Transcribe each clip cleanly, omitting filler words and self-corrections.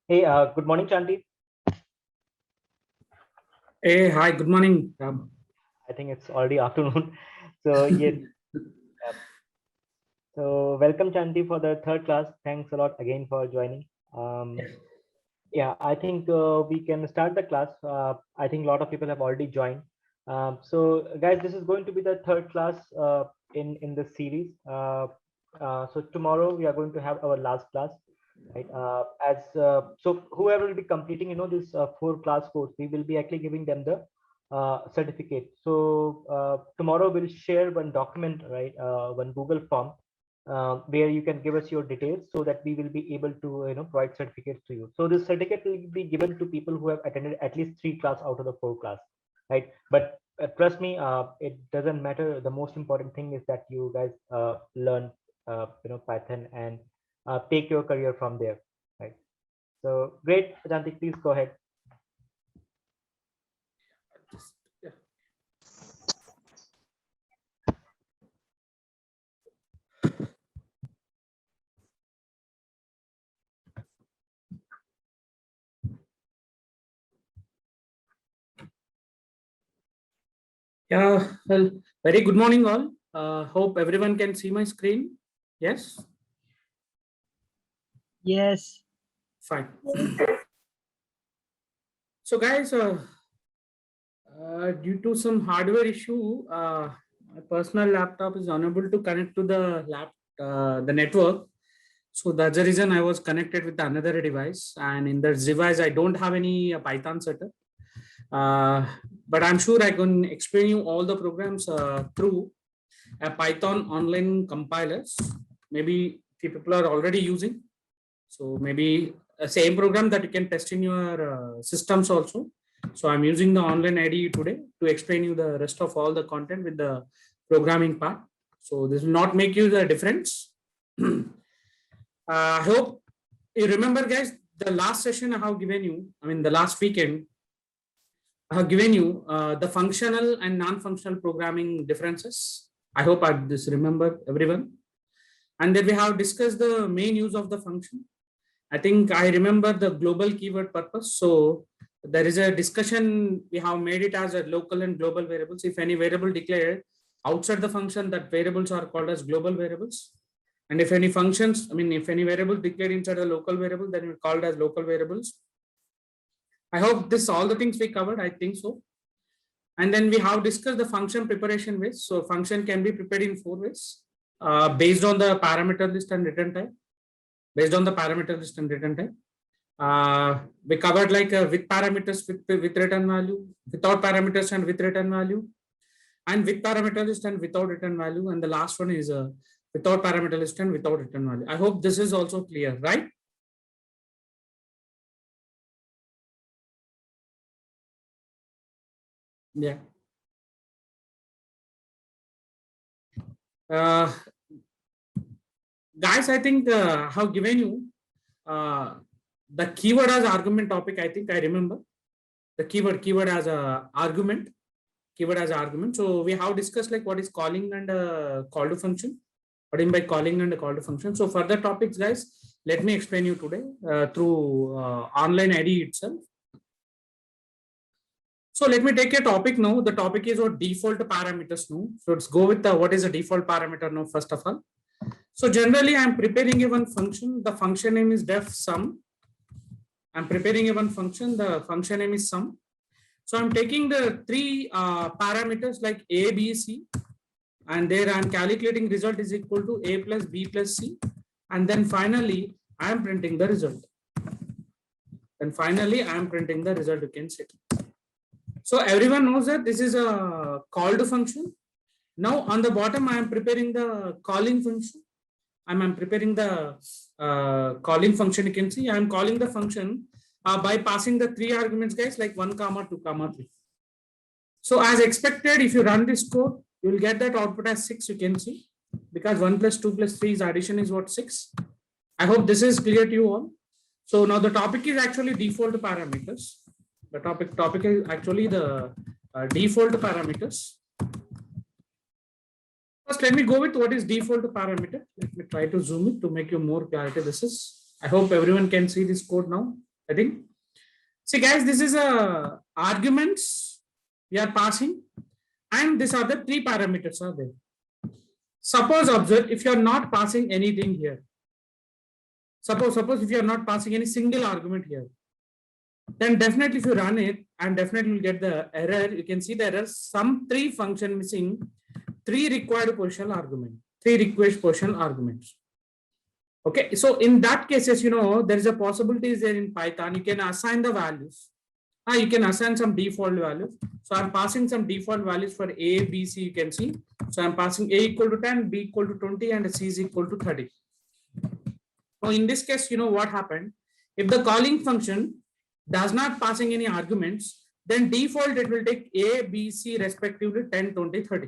Hey, good morning, Chanti. Hey, hi, good morning, Ram. I think it's already afternoon. So yes, uh, so welcome, Chanti, for the third class. Thanks a lot again for joining. Um, Yes. yeah, I think we can start the class. I think a lot of people have already joined. So guys, this is going to be the third class in the series. So tomorrow we are going to have our last class, right? So whoever will be completing, this four-class course, we will be actually giving them the certificate. So tomorrow we'll share one document, right? One Google form where you can give us your details so that we will be able to provide certificates to you. So this certificate will be given to people who have attended at least three class out of the four class, right? But trust me, it doesn't matter. The most important thing is that you guys learn Python and take your career from there, right? So great, Jantik, please go ahead. Yeah. Yeah, well, very good morning, all. Hope everyone can see my screen. Yes, Yes. fine. So, guys, due to some hardware issue, my personal laptop is unable to connect to the network. So that's the reason I was connected with another device, and in that device I don't have any Python setup. But I'm sure I can explain you all the programs through a Python online compilers. Maybe few people are already using. So maybe a same program that you can test in your systems also. So I'm using the online IDE today to explain you the rest of all the content with the programming part. So this will not make you the difference. I hope you remember, guys, the last session I have given you, I mean, the last weekend, I have given you the functional and non-functional programming differences. I hope I just remember everyone. And then we have discussed the main use of the function. I think I remember the global keyword purpose. So there is a discussion, we have made it as a local and global variables. If any variable declared outside the function, that variables are called as global variables. And if any functions, I mean, if any variable declared inside the local variable, then we called as local variables. I hope this all the things we covered. I think so. And then we have discussed the function preparation ways. So function can be prepared in four ways based on the parameter list and return type. Based on the parameter list and return type. We covered like with parameters with return value, without parameters and with return value, and with parameter list and without return value. And the last one is without parameter list and without return value. I hope this is also clear, right? Yeah. Uh, Guys, I think I have given you uh, the keyword as argument topic. I think I remember the keyword as a argument, keyword as argument. So we have discussed like what is calling and call to function. What in by calling and call to function. So further topics, guys, let me explain you today through online ID itself. So let me take a topic now. The topic is what default parameters now. So let's go with the what is a default parameter now first of all. So generally I'm preparing a one function. The function name is def sum. I'm preparing a one function. The function name is sum. So I'm taking the three parameters like a, b, c, and there I'm calculating result is equal to a plus b plus c, and then finally I am printing the result. And finally I am printing the result. You can see. So everyone knows that this is a called function. Now on the bottom I am preparing the calling function. I'm preparing the calling function. You can see I'm calling the function by passing the three arguments, guys, like 1 comma 2 comma 3. So as expected, if you run this code, you will get that output as 6. You can see because 1 plus 2 plus 3 is addition is what 6. I hope this is clear to you all. So now the topic is actually default parameters. The topic is actually the default parameters. First, let me go with what is default parameter. Let me try to zoom it to make you more clarity. This is, I hope everyone can see this code now. I think. See guys, this is a arguments we are passing, and these are the 3 parameters are there. Suppose observe, if you are not passing anything here. Suppose if you are not passing any single argument here, then definitely if you run it, and definitely you'll get the error. You can see the error, some 3 function missing 3 required positional argument, 3 request positional arguments. Okay, so in that cases, there is a possibility there in Python, you can assign the values. You can assign some default values. So I'm passing some default values for A, B, C, you can see. So I'm passing A equal to 10, B equal to 20, and C is equal to 30. So in this case, what happened? If the calling function does not passing any arguments, then default it will take A, B, C respectively 10, 20, 30.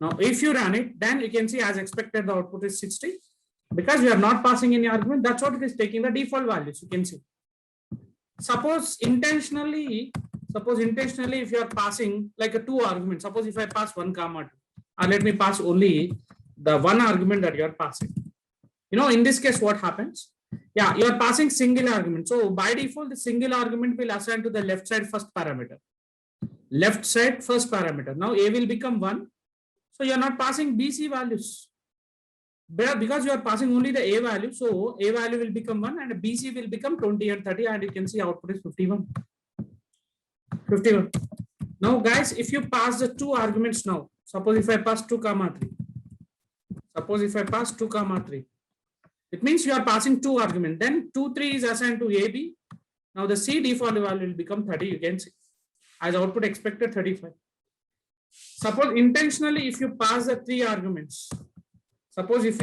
Now, if you run it, then you can see as expected, the output is 60. Because we are not passing any argument, that's what it is taking the default values, you can see. Suppose intentionally, if you are passing like a 2 arguments, suppose if I pass 1, 2, or let me pass only the 1 argument that you are passing. In this case, what happens? Yeah, you are passing single argument. So by default, the single argument will assign to the left side first parameter. Left side first parameter. Now A will become 1. So you are not passing BC values. Because you are passing only the A value, so A value will become 1 and BC will become 20 and 30, and you can see output is 51. 51. Now guys, if you pass the 2 arguments now, suppose if I pass 2, 3. Suppose if I pass 2, 3. It means you are passing 2 arguments. Then 2, 3 is assigned to AB. Now the C default value will become 30, you can see. As output expected 35. Suppose intentionally if you pass the 3 arguments. Suppose if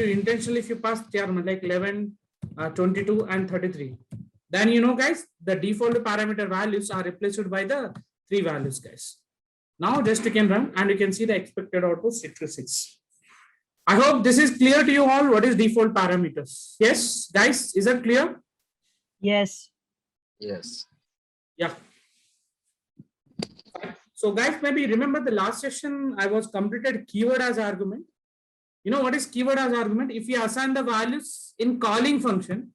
you pass 3 arguments like 11, 22 and 33. Then guys, the default parameter values are replaced by the 3 values, guys. Now just you can run and you can see the expected output 66. I hope this is clear to you all. What is default parameters? Yes, guys, is that clear? Yes. Yes. Yeah. So guys, maybe remember the last session I was completed keyword as argument. What is keyword as argument? If you assign the values in calling function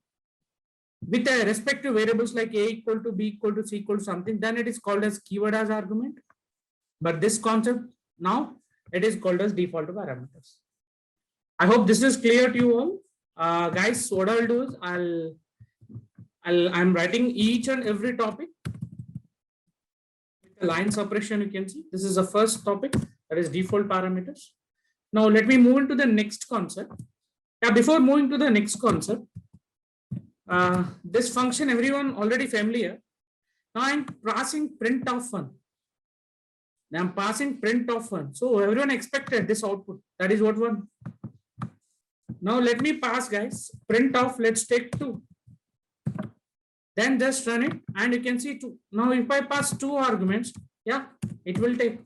with a respective variables like A equal to B equal to C equal to something, then it is called as keyword as argument. But this concept now it is called as default parameters. I hope this is clear to you all. Guys, what I'll do is I'm writing each and every topic with the line separation. You can see this is the first topic, that is default parameters. Now let me move into the next concept. Before moving to the next concept, this function everyone already familiar. Now I'm passing print of 1. Now I'm passing print of 1. So everyone expected this output. That is what 1. Now let me pass, guys, print of, let's take 2. Then just run it and you can see 2. Now if I pass 2 arguments, yeah, it will take.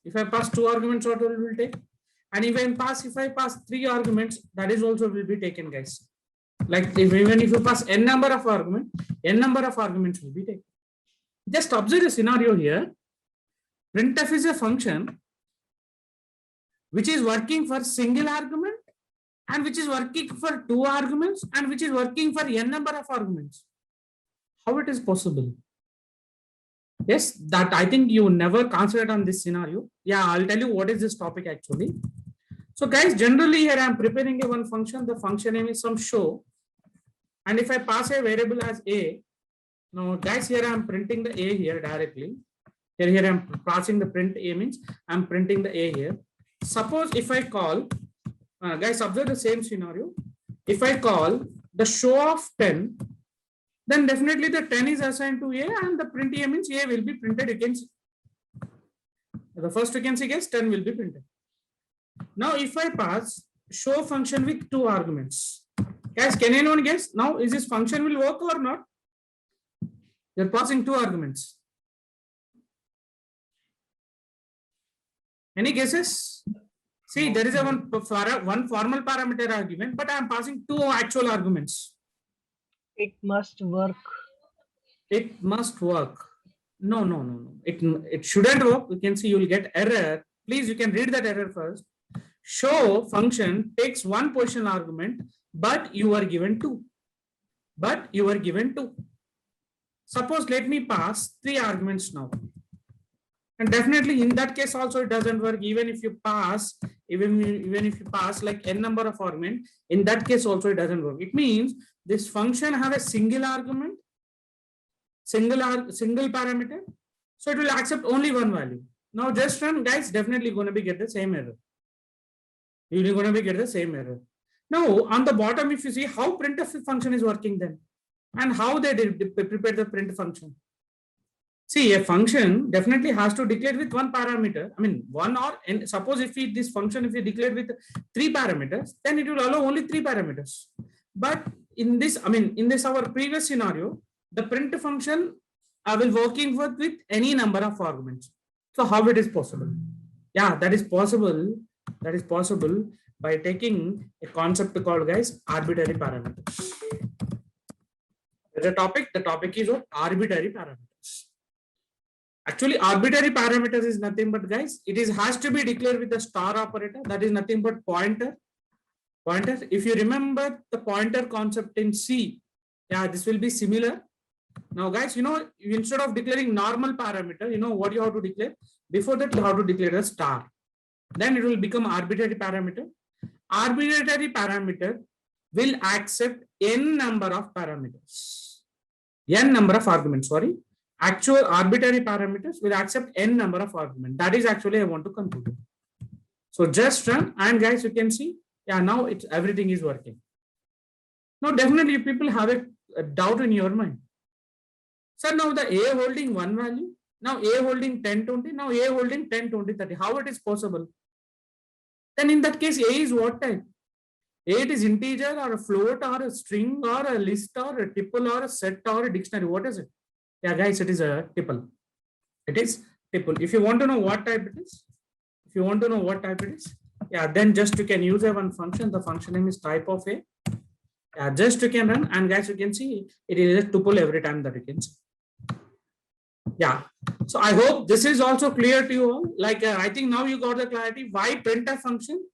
If I pass 2 arguments, what it will take? And if I pass 3 arguments, that is also will be taken, guys. Like even if you pass n number of arguments will be taken. Just observe the scenario here. Printf is a function which is working for single argument and which is working for 2 arguments and which is working for n number of arguments. How it is possible? Yes, that I think you never considered on this scenario. Yeah, I'll tell you what is this topic actually. So guys, generally here I am preparing a one function. The function name is some show. And if I pass a variable as A, now guys, here I am printing the A here directly. Here I am passing the print A means I'm printing the A here. Suppose if I call, guys, observe the same scenario. If I call the show of 10, then definitely the 10 is assigned to A and the print A means A will be printed. You can see. The first you can see, guys, 10 will be printed. Now, if I pass show function with 2 arguments, guys, can anyone guess? Now, is this function will work or not? You're passing 2 arguments. Any guesses? See, there is a one formal parameter argument, but I am passing 2 actual arguments. It must work. It must work. No. It shouldn't work. You can see you will get error. Please, you can read that error first. Show function takes 1 position argument, but you are given 2. Suppose let me pass 3 arguments now. And definitely in that case also it doesn't work. Even if you pass, even if you pass like n number of argument, in that case also it doesn't work. It means this function have a single argument, single parameter. So it will accept only one value. Now just run, guys, definitely going to be get the same error. You're going to be get the same error. Now on the bottom, if you see how printf function is working then, and how they prepare the print function. See, a function definitely has to declare with one parameter. I mean, one or suppose if this function, if we declare with 3 parameters, then it will allow only 3 parameters. But in this, I mean, in this our previous scenario, the print function will working with any number of arguments. So how it is possible? Yeah, that is possible. That is possible by taking a concept called, guys, arbitrary parameters. The topic is what? Arbitrary parameters. Actually, arbitrary parameters is nothing but, guys, it has to be declared with the star operator. That is nothing but pointer. If you remember the pointer concept in C, yeah, this will be similar. Now, guys, instead of declaring normal parameter, what you have to declare? Before that, you have to declare a star. Then it will become arbitrary parameter. Arbitrary parameter will accept n number of parameters. N number of arguments, sorry. Actual arbitrary parameters will accept n number of arguments. That is actually I want to conclude. So just run, and guys, you can see, yeah, now everything is working. Now definitely people have a doubt in your mind. So now the A holding 1 value, now A holding 10, 20, now A holding 10, 20, 30. How it is possible? Then in that case, A is what type? A, it is integer or a float or a string or a list or a tuple or a set or a dictionary. What is it? Yeah, guys, it is a tuple. It is tuple. If you want to know what type it is, yeah, then just you can use one function. The function name is type of A. Yeah, just you can run, and guys, you can see it is a tuple every time that you can see. Yeah. So I hope this is also clear to you all. Like I think now you got the clarity why printf function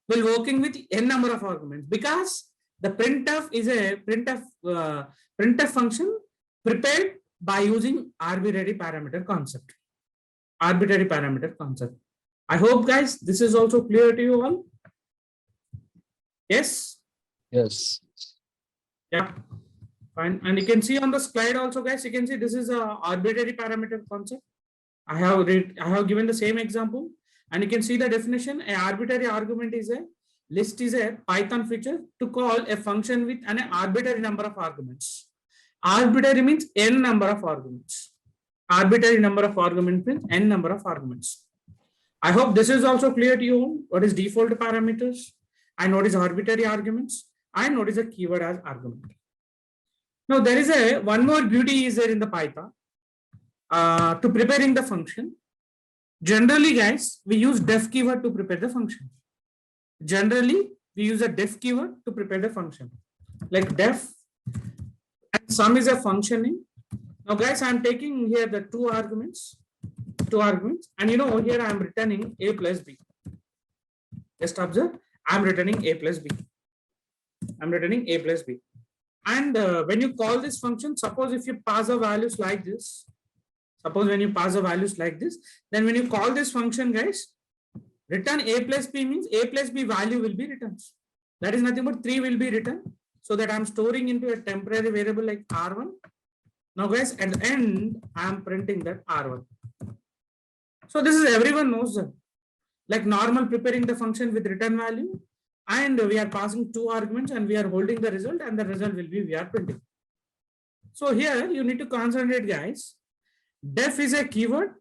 will working with n number of arguments, because the printf is a printf function prepared by using arbitrary parameter concept. I hope, guys, this is also clear to you all. Yes. Yes. Yeah. Fine. And you can see on the slide also, guys, you can see this is a arbitrary parameter concept. I have given the same example, and you can see the definition. An arbitrary argument is a list, is a Python feature to call a function with an arbitrary number of arguments. Arbitrary means n number of arguments. Arbitrary number of arguments means n number of arguments. I hope this is also clear to you. What is default parameters, and what is arbitrary arguments, and what is a keyword as argument. Now there is one more beauty is there in the Python to preparing the function. Generally, guys, we use def keyword to prepare the function. Generally, we use a def keyword to prepare the function, like def, and sum is a function name. Now, guys, I'm taking here the two arguments, and here I am returning a plus b. Just observe, I'm returning a plus b. And when you call this function, suppose if you pass the values like this, then when you call this function, guys, return a plus b means a plus b value will be returned. That is nothing but 3 will be returned, so that I'm storing into a temporary variable like R1. Now, guys, at the end, I'm printing that R1. So this is everyone knows that, like normal preparing the function with return value, and we are passing 2 arguments, and we are holding the result, and the result will be we are printing. So here you need to concentrate, guys. Def is a keyword.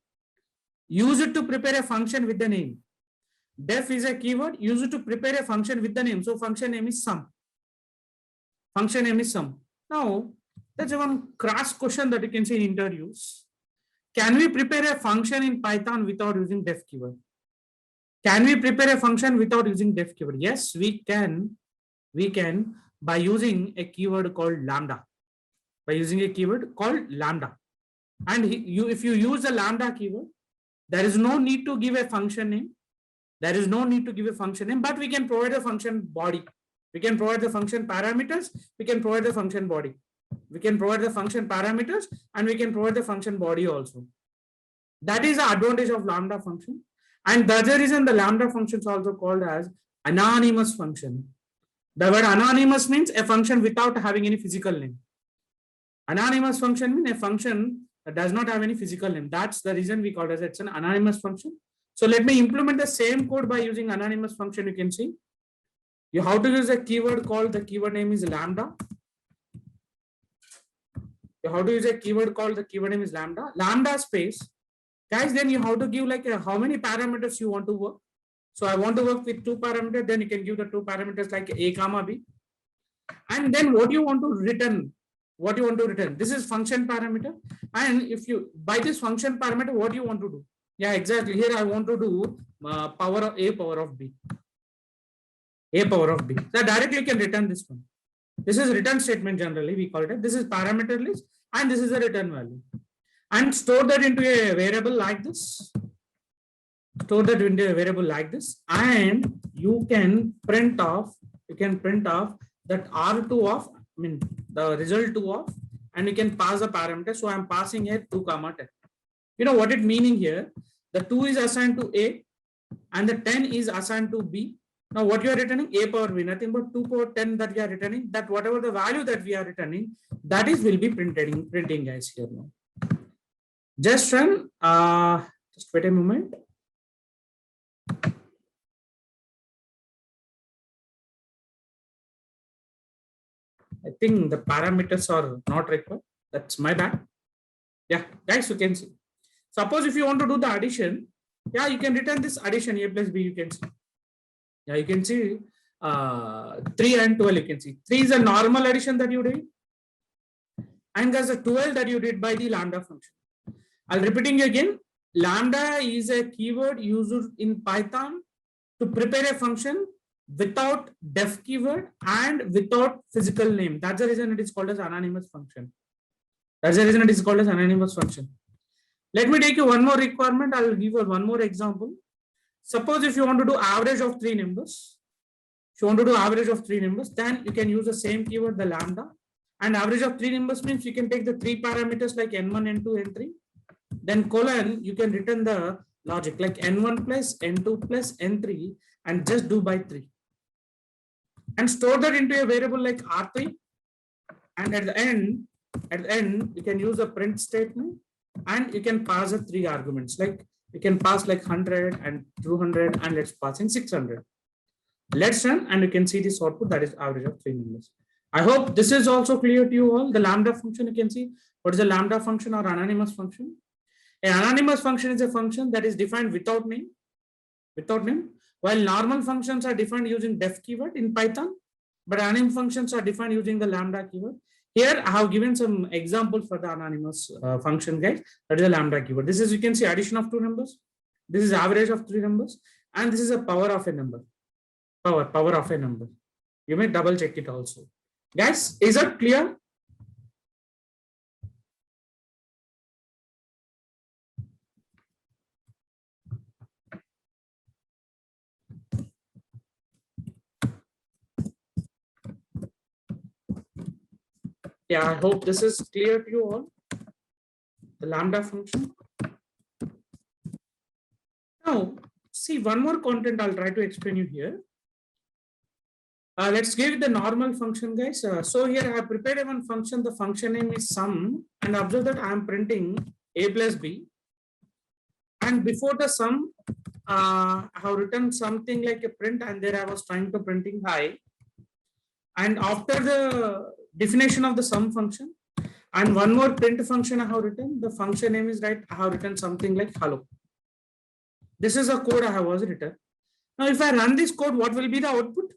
Use it to prepare a function with the name. Def is a keyword. Use it to prepare a function with the name. So function name is sum. Now, that's one cross question that you can see in interviews. Can we prepare a function in Python without using def keyword? Can we prepare a function without using def keyword? Yes, we can. We can by using a keyword called lambda. And if you use the lambda keyword, there is no need to give a function name. But we can provide a function body. We can provide the function parameters. We can provide the function body. We can provide the function parameters and we can provide the function body also. That is the advantage of lambda function. And the other reason the lambda function is also called as anonymous function. The word anonymous means a function without having any physical name. Anonymous function means a function that does not have any physical name. That's the reason we call it as it's an anonymous function. So let me implement the same code by using anonymous function. You can see you how to use a keyword called, the keyword name is lambda. How to use a keyword called, the keyword name is lambda space. Guys, then you have to give like how many parameters you want to work. So I want to work with 2 parameters, then you can give the 2 parameters like a comma b. And then what you want to return, this is function parameter. And if you, by this function parameter, what you want to do? Yeah, exactly. Here I want to do power of a power of b. A power of b. So directly you can return this one. This is return statement generally, we call it. This is parameter list and this is the return value. And store that into a variable like this. Store that into a variable like this. And you can print off that R2 of, the result 2 of, and you can pass the parameter. So I'm passing here 2, 10. You know what it meaning here? The 2 is assigned to A and the 10 is assigned to B. Now what you are returning? A power B, nothing but 2 power 10 that you are returning. That whatever the value that we are returning, that is will be printing guys here now. Just run, just wait a moment. I think the parameters are not required. That's my bad. Yeah, guys, you can see. Suppose if you want to do the addition, yeah, you can return this addition A plus B, you can see. Yeah, you can see 3 and 12, you can see. 3 is a normal addition that you did. And there's a 12 that you did by the lambda function. I'll repeating again. Lambda is a keyword used in Python to prepare a function without def keyword and without physical name. That's the reason it is called as anonymous function. That's the reason it is called as anonymous function. Let me take you one more requirement. I will give you one more example. Suppose if you want to do average of 3 numbers, then you can use the same keyword, the lambda. And average of 3 numbers means you can take the 3 parameters like n1, n2, n3. Then colon, you can return the logic like n1 plus n2 plus n3 and just do by 3. And store that into a variable like R3. And at the end, you can use a print statement and you can pass the 3 arguments. Like you can pass like 100 and 200 and let's pass in 600. Let's run and you can see this output, that is average of 3 numbers. I hope this is also clear to you all. The lambda function, you can see what is a lambda function or anonymous function. An anonymous function is a function that is defined without name, while normal functions are defined using def keyword in Python, but anonymous functions are defined using the lambda keyword. Here I have given some example for the anonymous function, guys. That is a lambda keyword. This is, you can see addition of 2 numbers. This is average of 3 numbers, and this is a power of a number. Power of a number. You may double check it also. Guys, is that clear? Yeah, I hope this is clear to you all. The lambda function. Now, see one more content I'll try to explain you here. Let's give the normal function, guys. So here I have prepared one function. The function name is sum, and observe that I am printing a plus b. And before the sum, I have written something like a print, and there I was trying to printing hi. And after the definition of the sum function, and one more print function I have written. The function name is right. I have written something like hello. This is a code I have was written. Now, if I run this code, what will be the output?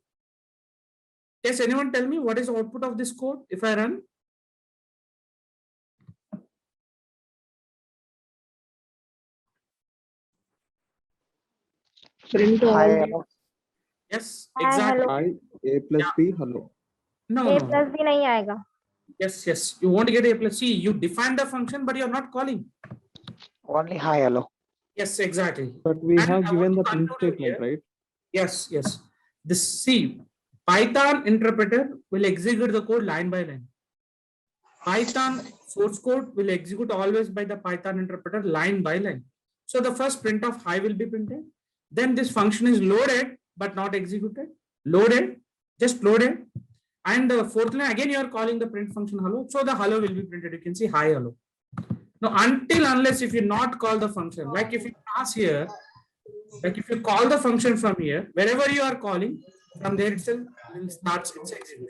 Yes, anyone tell me what is the output of this code if I run? Print Hi, all. hello. Yes, Hi, exactly. hello. Hi, A plus B, hello. No, A no. plus B नहीं आएगा. Yes. You want to get A plus C. You define the function, but you're not calling. Only hi, hello. Yes, exactly. But we And have I given the want to print conclude statement, here. right? Yes. This, see, Python interpreter will execute the code line by line. Python source code will execute always by the Python interpreter line by line. So the first print of hi will be printed. Then this function is loaded but not executed. Loaded, just loaded. And the fourth line, again, you are calling the print function hello. So the hello will be printed. You can see hi, hello. Now, unless if you not call the function, like if you pass here, like if you call the function from here, wherever you are calling, from there itself will start its execution.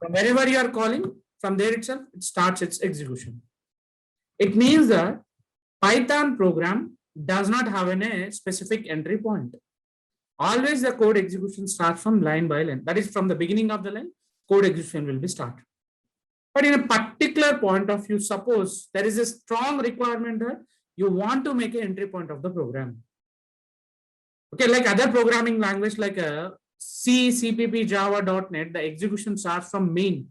From wherever you are calling, from there itself, it starts its execution. It means that Python program does not have a specific entry point. Always the code execution starts from line by line. That is from the beginning of the line, code execution will be started. But in a particular point of view, suppose there is a strong requirement that you want to make an entry point of the program. Okay, like other programming language like C, CPP, Java, .NET, the execution starts from main.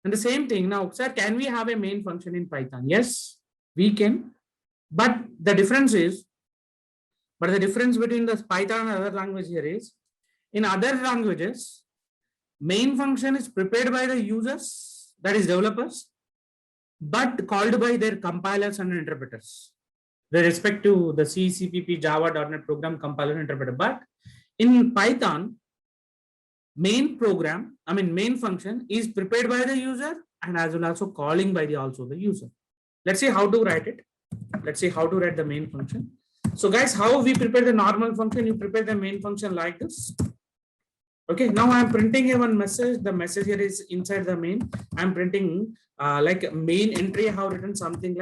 And the same thing now, sir, can we have a main function in Python? Yes, we can. But the difference between the Python and other language here is, in other languages, main function is prepared by the users, that is developers, but called by their compilers and interpreters with respect to the C, CPP, Java, .NET program compiler and interpreter. But in Python, main function is prepared by the user and as well also calling by the user. Let's see how to write it. Let's see how to write the main function. So guys, how we prepare the normal function? You prepare the main function like this. Okay, now I'm printing one message. The message here is inside the main. I'm printing like main entry. I have written something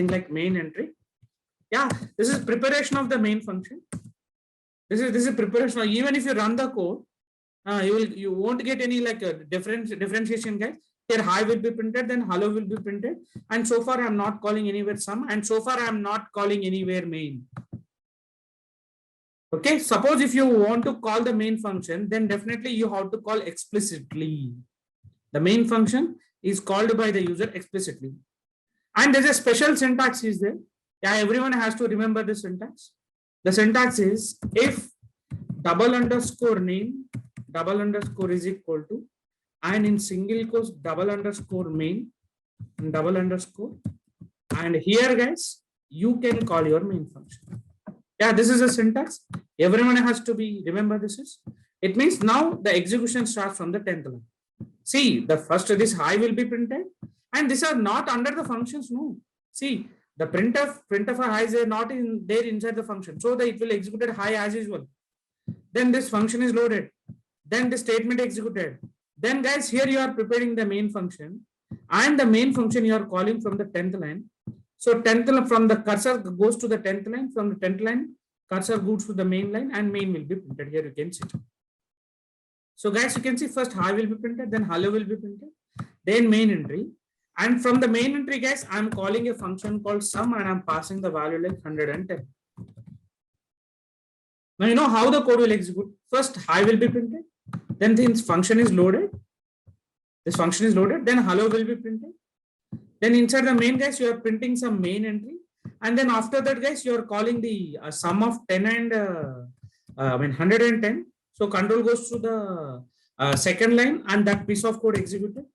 like main entry. Yeah, this is preparation of the main function. This is preparation. Even if you run the code, you won't get any like a differentiation, guys. Here hi will be printed, then hello will be printed, and so far I'm not calling anywhere sum, and so far I'm not calling anywhere main. Okay, suppose if you want to call the main function, then definitely you have to call explicitly. The main function is called by the user explicitly. And there's a special syntax is there. Yeah, everyone has to remember the syntax. The syntax is if _name _ is equal to, and in single quotes _main _ and here guys you can call your main function. Yeah, this is a syntax. Everyone has to be remember this is. It means now the execution starts from the 10th line. See, the first this hi will be printed, and these are not under the functions. No, see the printf hi is not in there inside the function, so that it will execute hi as usual. Then this function is loaded. Then the statement executed. Then guys, here you are preparing the main function, and the main function you are calling from the 10th line. So 10th line from the cursor goes to the 10th line, from the 10th line cursor goes to the main line, and main will be printed. Here you can see. So guys, you can see first hi will be printed, then hello will be printed, then main entry. And from the main entry, guys, I'm calling a function called sum, and I'm passing the value like 110. Now you know how the code will execute. First hi will be printed, then this function is loaded. This function is loaded, then hello will be printed. Then inside the main, guys, you are printing some main entry, and then after that, guys, you are calling the sum of 10 and 110. So control goes to the second line, and that piece of code executed.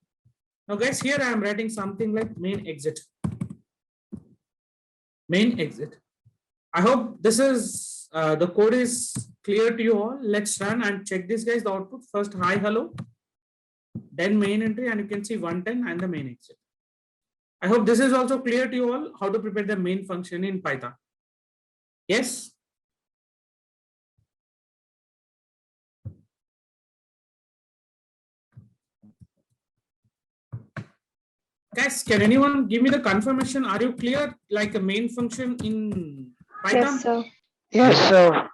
Now, guys, here I am writing something like main exit. Main exit. I hope this is the code is clear to you all. Let's run and check this, guys. The output first hi hello, then main entry, and you can see 110 and the main exit. I hope this is also clear to you all how to prepare the main function in Python. Yes. Guys, can anyone give me the confirmation? Are you clear like a main function in Python? Yes, sir. Yes, sir.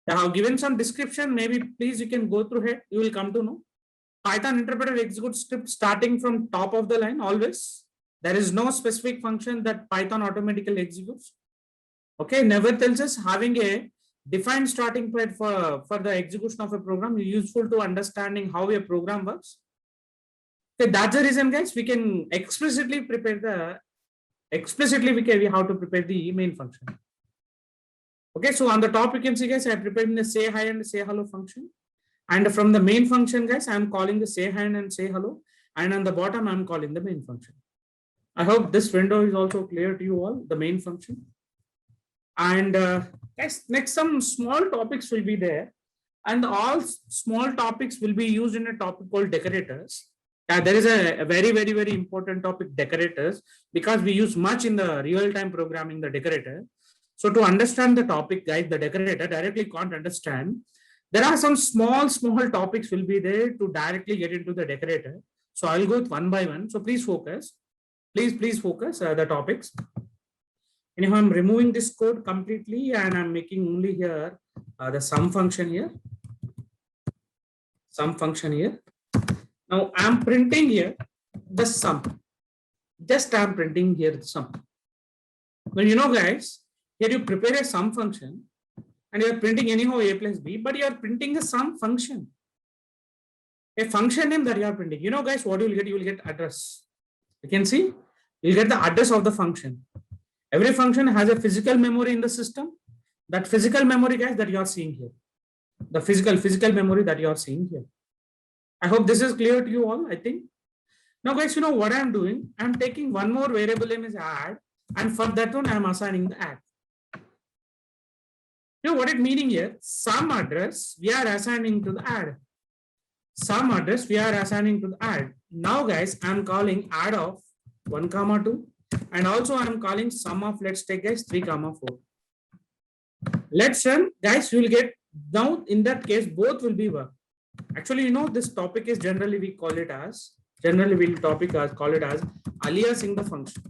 I have given some description. Maybe please you can go through it. You will come to know. Python interpreter executes script starting from top of the line always. There is no specific function that Python automatically executes. Okay, nevertheless, having a defined starting point for the execution of a program is useful to understanding how a program works. Okay, that's the reason, guys, we can explicitly prepare the we have to prepare the main function. Okay, so on the top you can see, guys, I prepared the say hi and say hello function, and from the main function, guys, I am calling the say hi and say hello, and on the bottom, I'm calling the main function. I hope this window is also clear to you all, the main function. And guys, next some small topics will be there. And all small topics will be used in a topic called decorators. There is a very, very, very important topic, decorators, because we use much in the real-time programming, the decorator. So to understand the topic, guys, the decorator directly can't understand. There are some small topics will be there to directly get into the decorator. So I'll go with one by one. So please focus. Please focus the topics. Anyhow, I'm removing this code completely and I'm making only here the sum function here. Sum function here. Now I'm printing here the sum. Just I'm printing here the sum. Well, you know, guys, here you prepare a sum function and you are printing anyhow a plus b, but you are printing a sum function. A function name that you are printing. You know, guys, what you will get? You will get address. You can see, you will get the address of the function. Every function has a physical memory in the system. That physical memory, guys, that you are seeing here. The physical memory that you are seeing here. I hope this is clear to you all, I think. Now, guys, you know what I'm doing? I'm taking one more variable name is add, and for that one, I'm assigning the add. You know what it meaning here? Some address we are assigning to the add. Some address we are assigning to the add. Now, guys, I'm calling add of 1, 2, and also I'm calling sum of, let's take guys 3, 4. Let's run, guys. You will get now in that case both will be work. Actually, you know, this topic is generally we call it as call it as aliasing the function.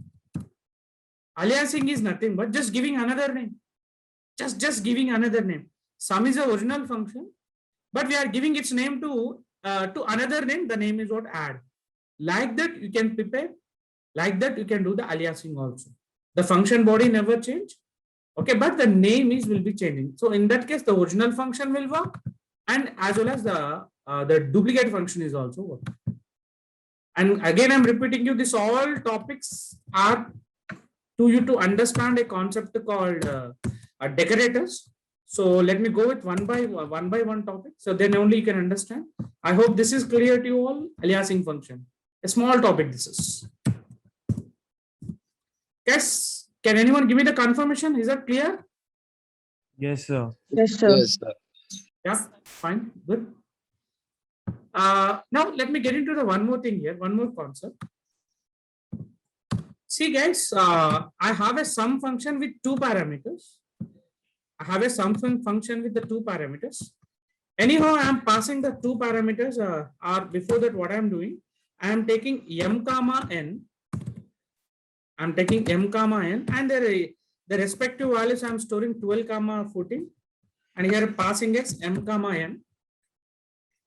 Aliasing is nothing but just giving another name. Just giving another name. Sum is the original function, but we are giving its name to another name. The name is what add. Like that you can prepare. Like that you can do the aliasing also. The function body never change. Okay, but the name will be changing. So in that case, the original function will work, and as well as the duplicate function is also work. And again, I'm repeating you, this all topics are to you to understand a concept called decorators. So let me go with one by one topic. So then only you can understand. I hope this is clear to you all. Aliasing function, a small topic this is. Yes. Can anyone give me the confirmation? Is that clear? Yes, sir. Yes, sir. Yes, sir. Yeah, fine, good. Now let me get into the one more thing here, one more concept. See, guys, I have a sum function with 2 parameters. I have a sum function with the 2 parameters. Anyhow, I am passing the 2 parameters. Or before that, what I am doing, I am taking m comma n. I'm taking m comma n, and the respective values I'm storing 12 comma 14, and here passing as m comma n.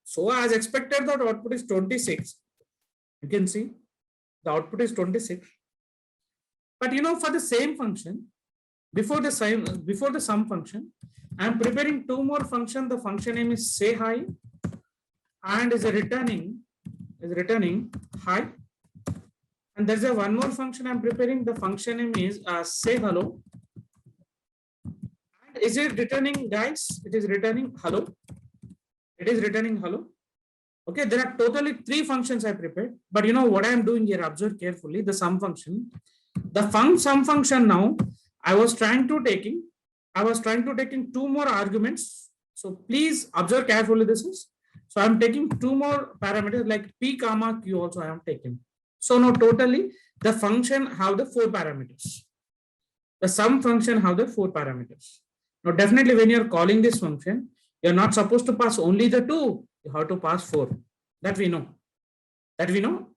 So as expected, the output is 26. You can see the output is 26. But you know, for the same function, before the sum function, I'm preparing 2 more functions. The function name is say hi, and is returning hi. And there's a one more function I'm preparing. The function name is say hello. And is it returning, guys? It is returning hello. It is returning hello. Okay, there are totally 3 functions I prepared. But you know what I'm doing here? Observe carefully the sum function. The sum function now, I was trying to taking 2 more arguments. So please observe carefully this is. So I'm taking 2 more parameters like p comma q also I am taking. So now totally the function have the 4 parameters. The sum function have the 4 parameters. Now definitely when you're calling this function, you're not supposed to pass only the 2. You have to pass 4. That we know.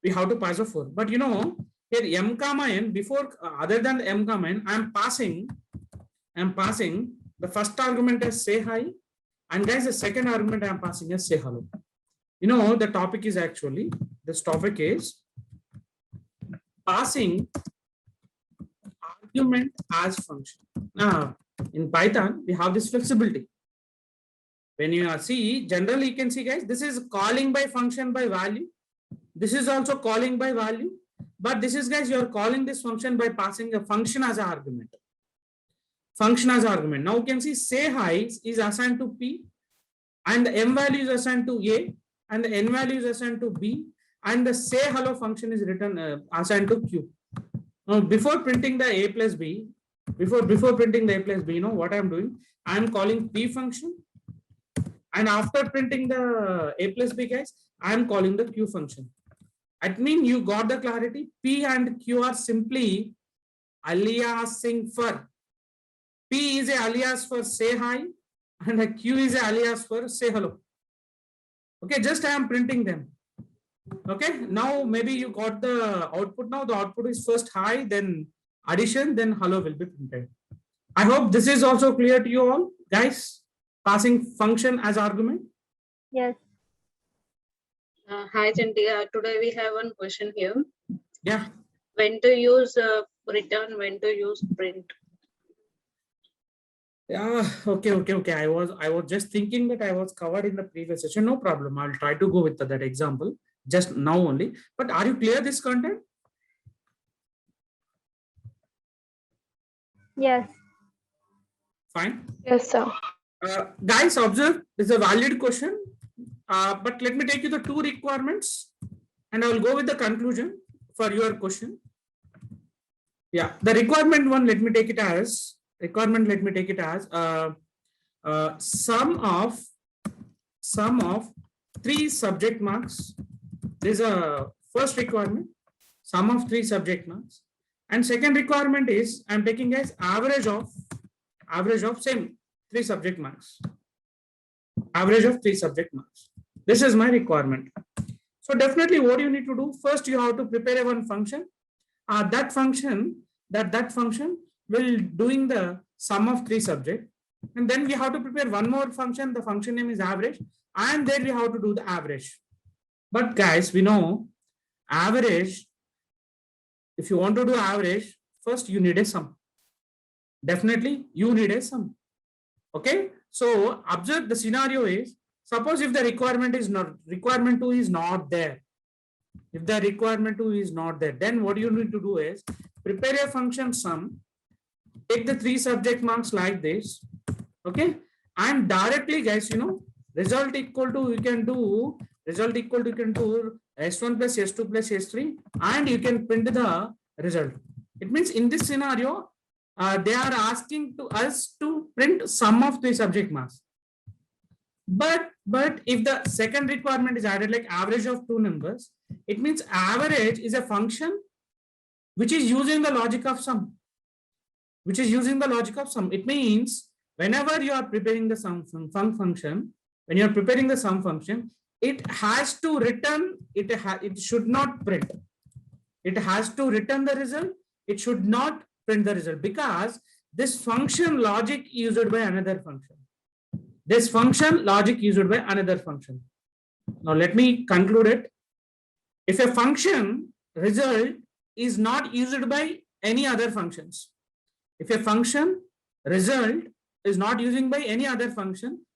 We have to pass the 4. But you know, here m comma n, before other than the m comma n, I'm passing the first argument as say hi, and guys the second argument I'm passing as say hello. You know, the topic is actually, this topic is passing argument as function. Now in Python we have this flexibility. When you see, generally you can see, guys, this is calling by function by value. This is also calling by value. But this is, guys, you are calling this function by passing a function as an argument. Function as argument. Now you can see say hi is assigned to p, and the m value is assigned to a, and the n value is assigned to b, and the say hello function is written assigned to Q. Now, before printing the a plus b, before printing the a plus b, you know what I'm doing? I'm calling p function, and after printing the a plus b, guys, I'm calling the q function. I mean, you got the clarity. P and q are simply aliasing for. P is a alias for say hi, and a q is a alias for say hello. Okay, just I am printing them. Okay, now maybe you got the output. Now the output is first hi, then addition, then hello will be printed. I hope this is also clear to you all, guys. Passing function as argument. Yes. Hi, Chinti. Today we have one question here. Yeah. When to use return, when to use print? Yeah. Okay. I was just thinking that I was covered in the previous session. No problem. I'll try to go with that example just now only. But are you clear this content? Yes. Fine. Yes, sir. Guys, observe, it's a valid question. But let me take you the two requirements and I will go with the conclusion for your question. Yeah, the requirement one, let me take it as sum of 3 subject marks. This is a first requirement, sum of 3 subject marks. And second requirement is I'm taking as average of same 3 subject marks. Average of 3 subject marks. This is my requirement. So definitely what you need to do, first you have to prepare one function. That function will doing the sum of 3 subject. And then we have to prepare one more function. The function name is average. And then we have to do the average. But guys, we know average, if you want to do average, first you need a sum. Definitely you need a sum. Okay. So observe the scenario is, suppose if the requirement 2 is not there. If the requirement 2 is not there, then what you need to do is prepare a function sum, take the 3 subject marks like this. Okay. And directly, guys, you know, result equal to you can do S1 plus S2 plus S3, and you can print the result. It means in this scenario, they are asking to us to print sum of 3 subject marks. But if the second requirement is added like average of 2 numbers, it means average is a function which is using the logic of sum. It means whenever you are preparing the sum function, it has to return, it should not print. It has to return the result. It should not print the result because this function logic used by another function. Now let me conclude it. If a function result is not used by any other functions,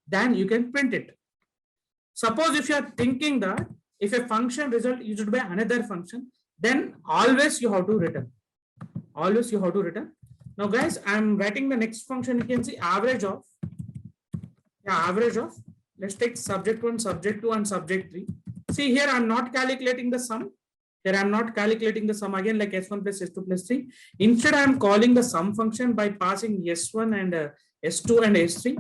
then you can print it. Suppose if you are thinking that if a function result used by another function, then always you have to return. Now guys, I'm writing the next function. You can see average of, let's take subject 1, subject 2 and subject 3. See here, I'm not calculating the sum. Again like S1 plus S2 plus 3. Instead, I'm calling the sum function by passing S1 and S2 and S3.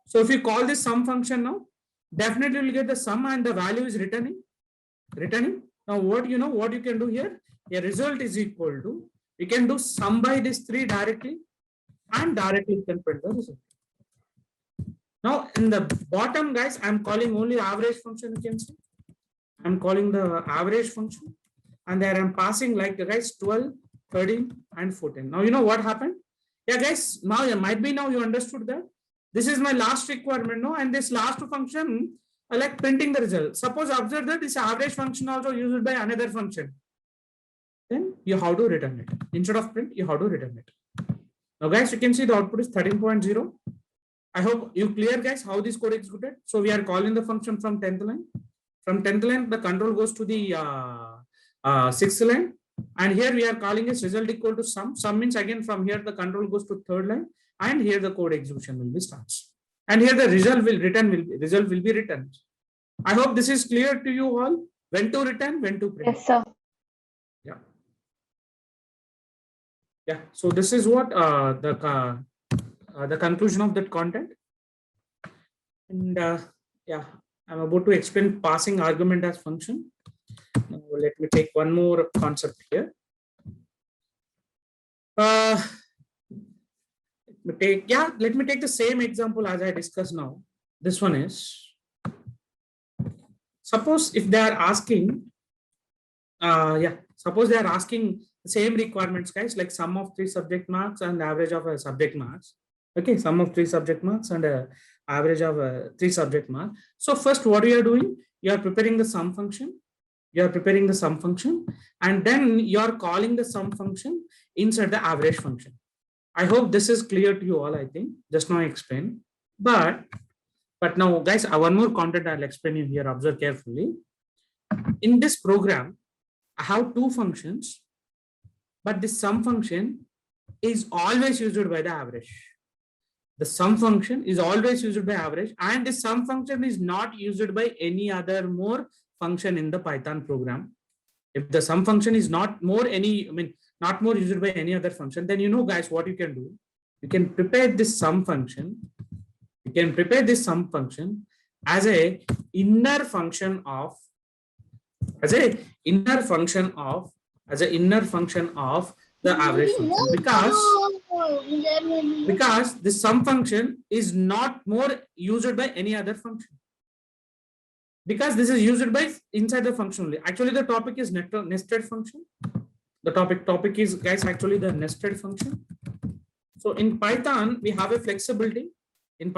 So if you call this sum function now, definitely you'll get the sum and the value is returning. Now what you can do here, a result is equal to, you can do sum by this 3 directly and directly you can print the result. Now in the bottom, guys, I'm calling only average function. You can see I'm calling the average function, and there I'm passing like the guys 12, 13 and 14. Now you know what happened. Yeah guys, now you understood that this is my last requirement, no? And this last function like printing the result. Suppose observe that this average function also used by another function, then you have to return it. Instead of print, you have to return it. Now guys, you can see the output is 13.0. I hope you clear, guys, how this code executed. So we are calling the function from 10th line. From 10th line, the control goes to the 6th line. And here we are calling this result equal to sum. Sum means again from here the control goes to 3rd line, and here the code execution will be starts. And here the result will be returned. I hope this is clear to you all. when to return, when to print. Yes, sir. Yeah. Yeah. So this is what the conclusion of that content. And yeah, I'm about to explain passing argument as function. Now let me take one more concept here. Let me take the same example as I discussed now. This one is, suppose if they are asking, suppose they are asking the same requirements, guys, like sum of 3 subject marks and average of a subject marks. Okay, sum of 3 subject marks and average of 3 subject marks. So first, what you are doing, you are preparing the sum function. You are preparing the sum function, and then you are calling the sum function inside the average function. I hope this is clear to you all. I think just now I explained, but now, guys, one more content I'll explain you here. Observe carefully. In this program, I have 2 functions, but this sum function is always used by the average. The sum function is always used by average, and the sum function is not used by any other more function in the Python program. If the sum function is not more used by any other function, then you know, guys, what you can do. You can prepare this sum function. You can prepare this sum function as a inner function of the average function, because the sum function is not more used by any other function, because this is used by inside the function only. Actually, the topic is nested function. The topic is, guys, actually the nested function. So in Python, we have a flexibility. To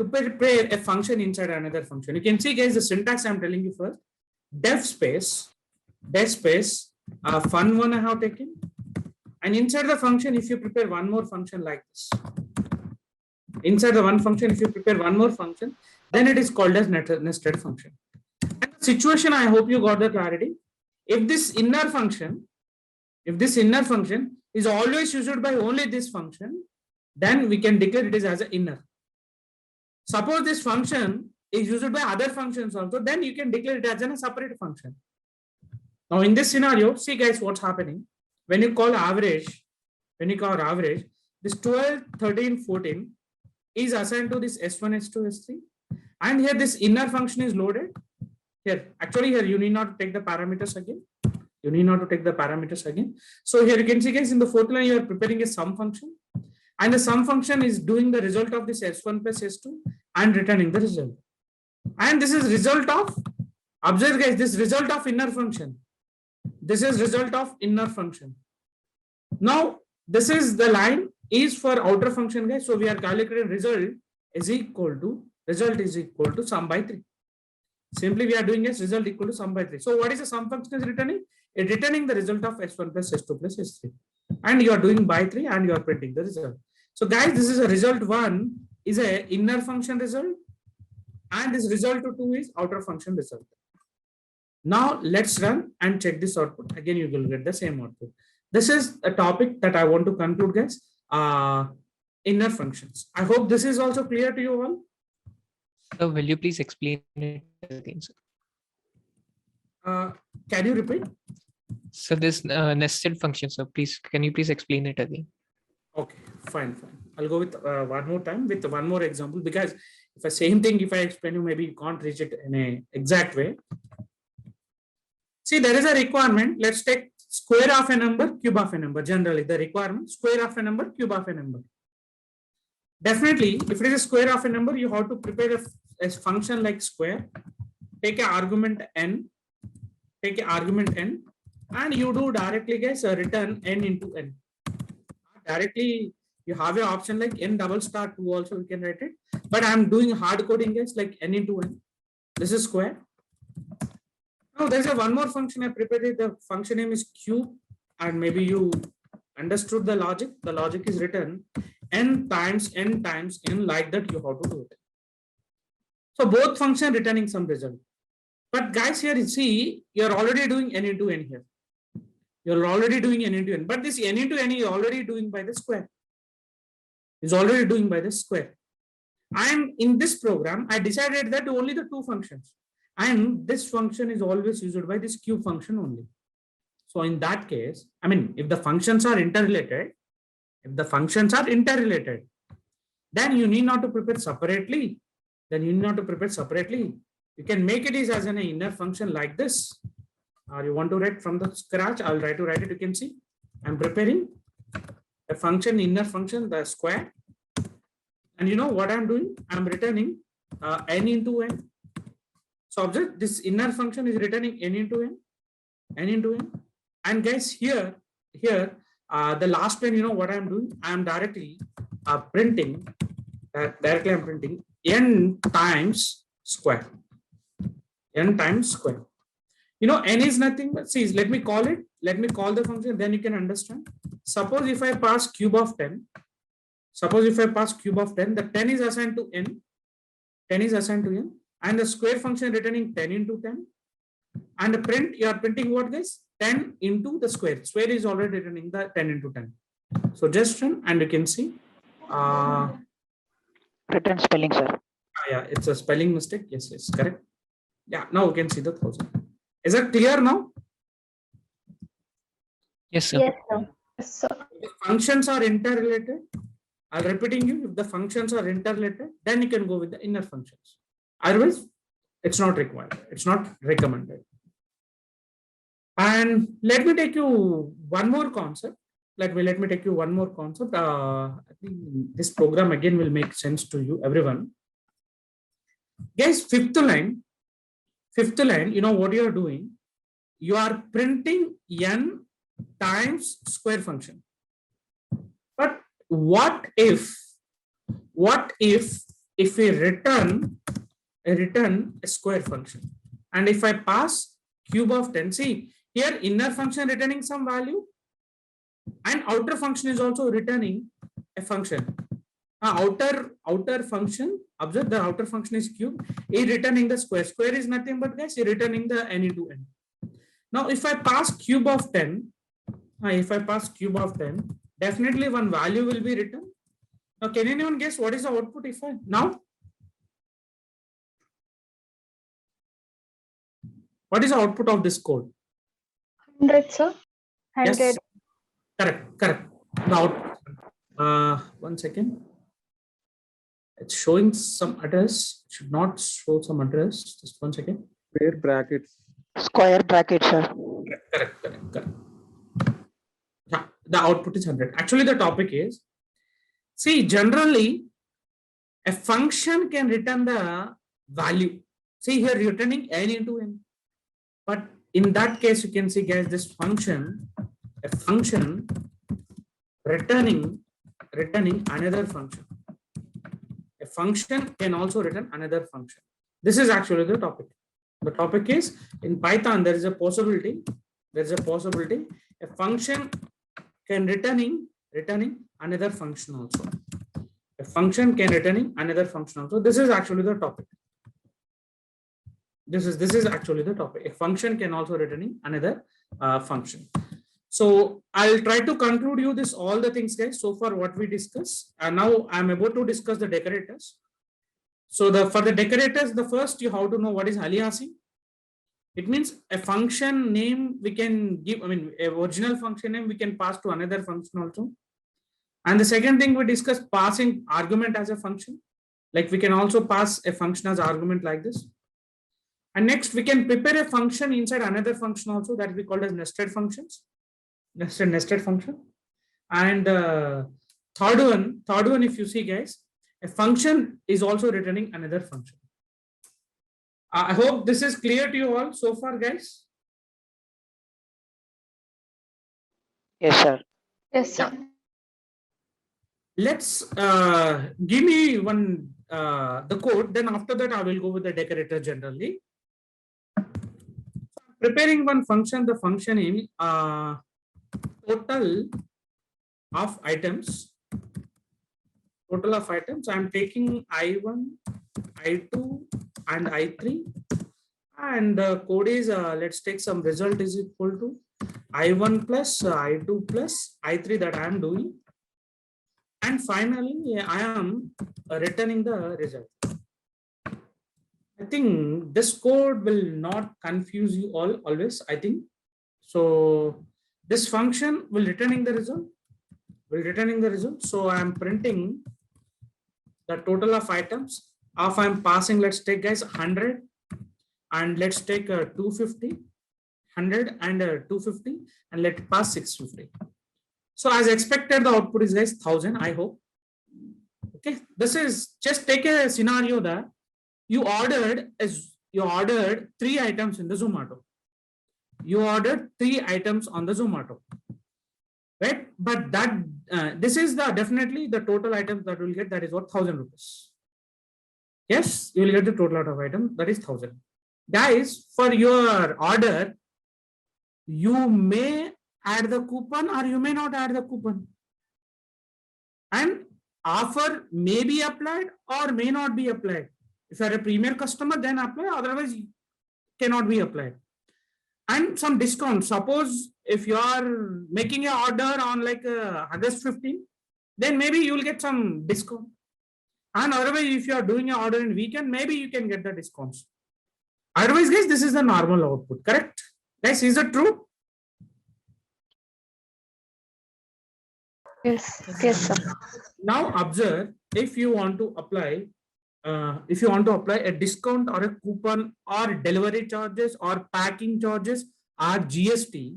prepare a function inside another function. You can see, guys, the syntax I'm telling you first. Def space, fun1 I have taken. And inside the function, if you prepare one more function like this, inside the one function, if you prepare one more function, then it is called as nested function. And the situation, I hope you got the clarity. If this inner function is always used by only this function, then we can declare it is as an inner. Suppose this function is used by other functions also, then you can declare it as a separate function. Now in this scenario, see, guys, what's happening. When you call average, this 12, 13, 14 is assigned to this S1, S2, S3. And here this inner function is loaded. Here you need not take the parameters again. So here you can see, guys, in the 4th line, you are preparing a sum function. And the sum function is doing the result of this S1 plus S2 and returning the result. And this is result of, observe, guys, this result of inner function. This is result of inner function. Now, this is the line is for outer function, guys. So we are calculating result is equal to sum by 3. Simply we are doing as result equal to sum by 3. So what is the sum function is returning? It's returning the result of S1 plus S2 plus S3. And you are doing by 3 and you are printing the result. So guys, this is a result 1 is a inner function result, and this result 2 is outer function result. Now let's run and check this output. Again, you will get the same output. This is a topic that I want to conclude, guys. Inner functions. I hope this is also clear to you all. So will you please explain it again, sir? Can you repeat? So this nested function, so please, can you please explain it again? Okay, fine. I'll go with one more time with one more example, because if the same thing, if I explain you, maybe you can't reach it in a exact way. See, there is a requirement. Let's take square of a number, cube of a number. Generally, the requirement, square of a number, cube of a number. Definitely, if it is a square of a number, you have to prepare a function like square. Take an argument n. And you do directly, guys, return n into n. Directly, you have an option like n double star 2 also, you can write it. But I'm doing hard coding, guys, like n into n. This is square. Now there's a one more function I prepared it. The function name is cube, and maybe you understood the logic. The logic is written n times n like that. You have to do it. So both function returning some result. But guys, here you see, you're already doing n into n here. You're already doing n into n, but this n into n is already doing by the square. And in this program, I decided that only the 2 functions. And this function is always used by this Q function only. So in that case, I mean, if the functions are interrelated, then you need not to prepare separately. You can make it as an inner function like this. Or you want to write from the scratch, I'll try to write it. You can see I'm preparing a function, inner function, the square. And you know what I'm doing? I'm returning n into n. So observe this inner function is returning n into n. And guys, here, the last line, you know what I'm doing? I'm directly printing n times square. You know, n is nothing but, see, let me call the function, then you can understand. Suppose if I pass cube of 10, the 10 is assigned to n, and the square function returning 10 into 10. And the print, you are printing what, guys? 10 into the square. Square is already returning the 10 into 10. So just run and you can see. Written spelling, sir. Yeah, it's a spelling mistake. Yes, correct. Yeah, now you can see the 1000. Is that clear now? Yes, sir. Yes, sir. If the functions are interrelated, I'm repeating you, if the functions are interrelated, then you can go with the inner functions. Otherwise, it's not required. It's not recommended. And let me take you one more concept. I think this program again will make sense to you, everyone. Guys, fifth line, you know what you are doing? You are printing n times square function. But what if we return a square function, and if I pass cube of 10, see here inner function returning some value, and outer function is also returning a function. Outer function, observe the outer function is cube, is returning the square. Square is nothing but, guys, returning the n into n. Now if I pass cube of 10, definitely one value will be written. Now can anyone guess what is the output if I now? What is the output of this code? 100, sir. 100. Yes, correct. The output. One second. It's showing some address. It should not show some address. Just 1 second. Square brackets. Square brackets, sir. Correct. Yeah, the output is 100. Actually, the topic is, see, generally, a function can return the value. See here, returning n into n. But in that case, you can see, guys, this function, a function returning another function. A function can also return another function. This is actually the topic. The topic is, in Python, there is a possibility. A function can returning another function also. A function can returning another function also. This is actually the topic. This is actually the topic. A function can also returning another function. So I'll try to conclude you this all the things, guys, so far what we discussed. And now I'm about to discuss the decorators. So for the decorators, the first you have to know what is aliasing. It means a function name we can give, a original function name we can pass to another function also. And the second thing we discussed, passing argument as a function. Like we can also pass a function as argument like this. And next we can prepare a function inside another function also that we call as nested functions. Nested function. And third one, if you see, guys, a function is also returning another function. I hope this is clear to you all so far, guys. Yes, sir. Yes, sir. Let's give me one the code. Then after that, I will go with the decorator generally. Preparing one function, the function name total of items. I'm taking I1, I2, and I3. And the code is, let's take some result is equal to I1 plus I2 plus I3 that I am doing. And finally, I am returning the result. I think this code will not confuse you all always, I think. So this function will returning the result, So I'm printing the total of items of I'm passing, let's take guys 100 and let's take 250, 100 and 250 and let pass 650. So as expected, the output is guys 1000, I hope. Okay, this is just take a scenario that you ordered 3 items in the Zomato. You ordered 3 items on the Zomato, right? But that this is the definitely the total items that will get, that is what 1000 rupees. Yes, you will get the total out of item, that is 1000. Guys, for your order, you may add the coupon or you may not add the coupon. And offer may be applied or may not be applied. If you are a premier customer, then apply, otherwise cannot be applied. And some discount. Suppose if you are making an order on like August 15, then maybe you will get some discount. And otherwise, if you are doing an order in weekend, maybe you can get the discounts. Otherwise, guys, this is the normal output, correct? Guys, is it true? Yes, yes, sir. Now observe, if you want to apply a discount or a coupon or delivery charges or packing charges or GST,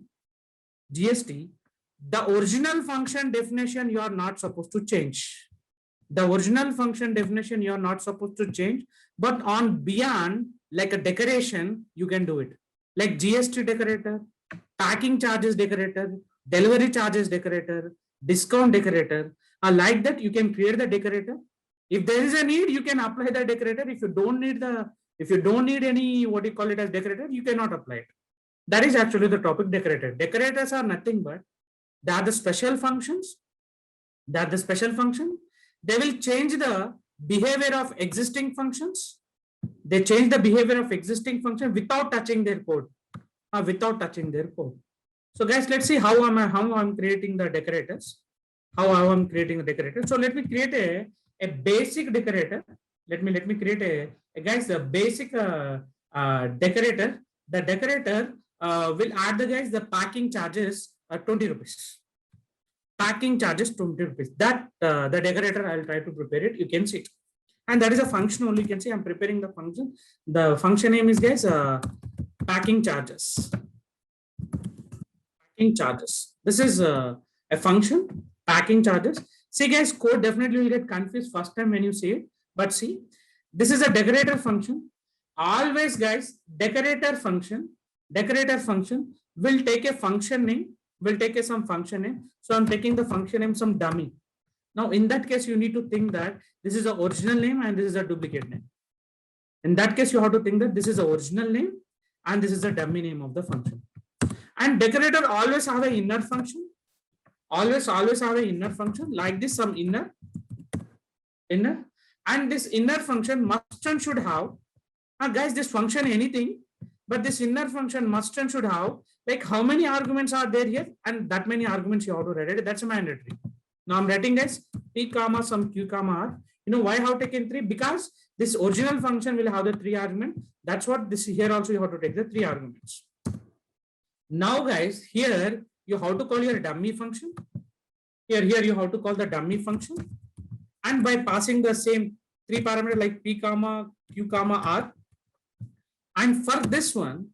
the original function definition you are not supposed to change. The original function definition you are not supposed to change, but on beyond like a decoration, you can do it. Like GST decorator, packing charges decorator, delivery charges decorator, discount decorator, like that you can create the decorator. If there is a need, you can apply the decorator. If you don't need any, what you call it as decorator, you cannot apply it. That is actually the topic decorator. Decorators are nothing but they are the special functions. They will change the behavior of existing functions. They change the behavior of existing function without touching their code. So guys, let's see how I'm creating the decorators. So let me create a basic decorator. Let me create a basic decorator. The decorator will add the packing charges 20 rupees. Packing charges 20 rupees. That the decorator, I'll try to prepare it. You can see it. And that is a function only. You can see I'm preparing the function. The function name is packing charges. This is a function, packing charges. See guys, code definitely will get confused first time when you see it. But see, this is a decorator function. Always guys, decorator function will take a function name, some function name. So I'm taking the function name, some dummy. Now in that case, you need to think that this is the original name and this is a duplicate name. In that case, you have to think that this is the original name and this is the dummy name of the function. And decorator always have an inner function. Always have an inner function like this, some inner. And this inner function must and should have, guys, this function anything, but this inner function must and should have like how many arguments are there here, and that many arguments you have to write it. That's mandatory. Now I'm writing guys p comma some q comma r. You know why I have taken 3? Because this original function will have the 3 arguments. That's what this here also you have to take the 3 arguments. Now guys, here you have to call your dummy function. Here you have to call the dummy function. And by passing the same 3 parameters like p comma q comma r. And for this one,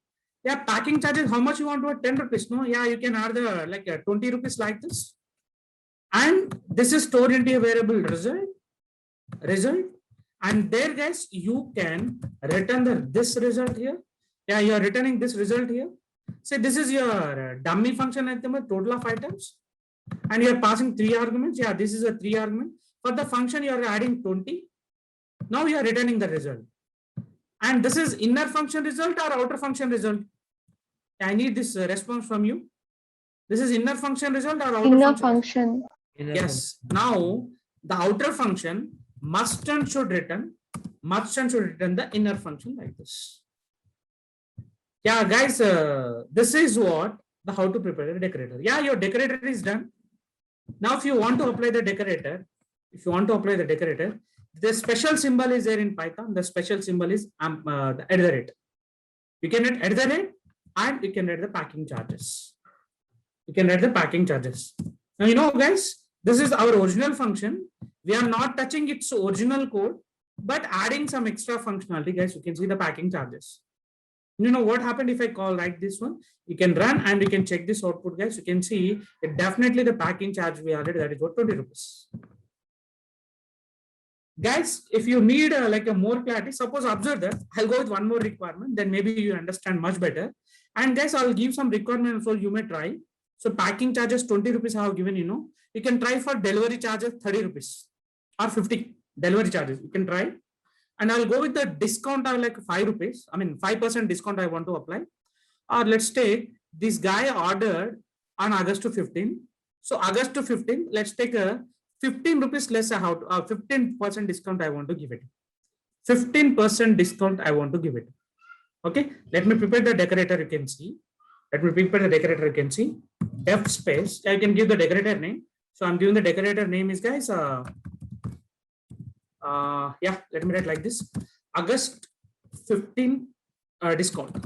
packing charges, how much you want to add? 10 rupees. No, you can add the like 20 rupees like this. And this is stored into a variable result. And there guys, you can return this result here. You are returning this result here. Say this is your dummy function at the total of items. And you are passing 3 arguments. This is a 3 argument. For the function, you are adding 20. Now you are returning the result. And this is inner function result or outer function result? I need this response from you. This is inner function result or outer Inner function? function. Yes. Now the outer function must and should return the inner function like this. Guys, this is what how to prepare a decorator. Your decorator is done. Now if you want to apply the decorator, The special symbol is there in Python. The special symbol is the @ You can write @ and you can write the packing charges. You can write the packing charges. Now, you know, guys, this is our original function. We are not touching its original code, but adding some extra functionality, guys. You can see the packing charges. You know what happened if I call like this one? You can run and you can check this output, guys. You can see it definitely the packing charge we added, that is what 20 rupees. Guys, if you need like a more clarity, suppose observe that I'll go with one more requirement, then maybe you understand much better. And guys, I'll give some requirements so you may try. So packing charges 20 rupees I have given, you know. You can try for delivery charges 30 rupees or 50 delivery charges. You can try. And I'll go with the discount of like 5 rupees. I mean, 5% discount I want to apply. Or let's take this guy ordered on August to 15. So August to 15, let's take a 15 rupees less, 15% discount I want to give it. 15% discount I want to give it. Okay, let me prepare the decorator, you can see. Let me prepare the decorator, you can see. Def space, I can give the decorator name. So I'm giving the decorator name is, guys, yeah, let me write like this. August 15 discount.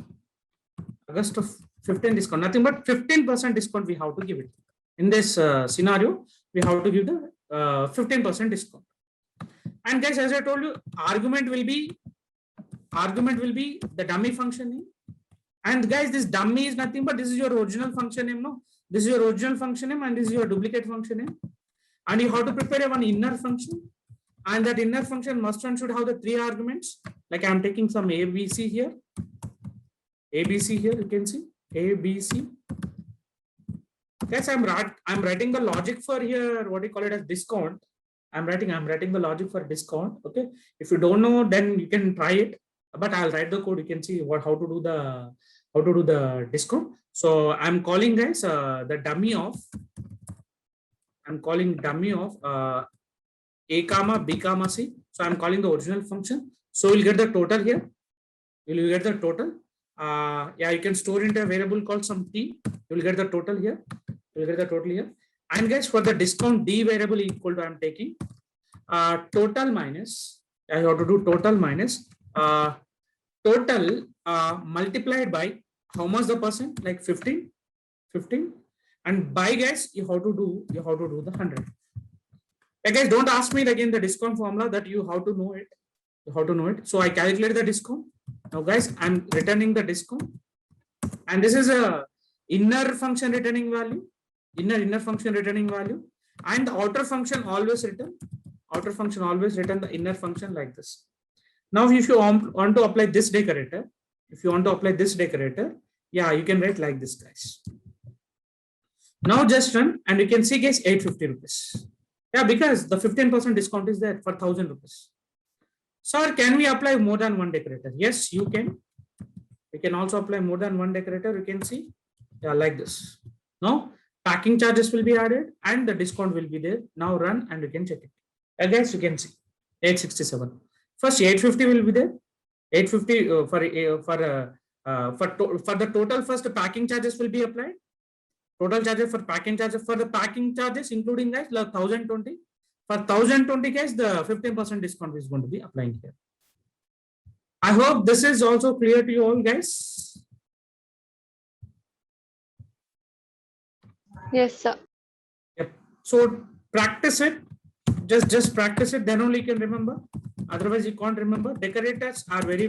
August of 15 discount, nothing but 15% discount we have to give it. In this scenario, we have to give the 15% discount. And guys, as I told you, argument will be the dummy function name. And guys, this dummy is nothing but this is your original function name. No, this is your original function name and this is your duplicate function name. And you have to prepare one inner function. And that inner function must and should have the 3 arguments. Like I'm taking some ABC here. ABC here, you can see ABC. Guys, I'm writing the logic for here. What do you call it as discount? I'm writing the logic for discount. Okay. If you don't know, then you can try it. But I'll write the code. You can see how to do the discount. So I'm calling, guys, the dummy of. I'm calling dummy of A comma B comma C. So I'm calling the original function. So we'll get the total here. You'll get the total. Yeah, you can store into a variable called some T. You'll get the total here. You'll get the total here. And guys, for the discount D variable equal to I'm taking total minus. I have to do total minus total multiplied by how much the percent, like 15, and by, guys, you have to do the 100. Guys, don't ask me again the discount formula, that you have to know it. So I calculate the discount. Now, guys, I'm returning the discount, and this is a inner function returning value, inner function returning value, and the outer function always return the inner function like this. Now, if you want to apply this decorator, yeah, you can write like this, guys. Now just run, and you can see, guys, 850 rupees. Yeah, because the 15% discount is there for 1000 rupees. Sir, can we apply more than one decorator? Yes, you can. You can also apply more than one decorator. You can see, yeah, like this. Now, packing charges will be added and the discount will be there. Now run and you can check it. Guys, you can see 867. First, 850 will be there. 850 for the total. First, packing charges will be applied. Total charges for packing charges, including, guys, 1020. For 1020, guys, the 15% discount is going to be applying here. I hope this is also clear to you all, guys. Yes, sir. Yep. So practice it. Just practice it. Then only you can remember. Otherwise, you can't remember. Decorators are very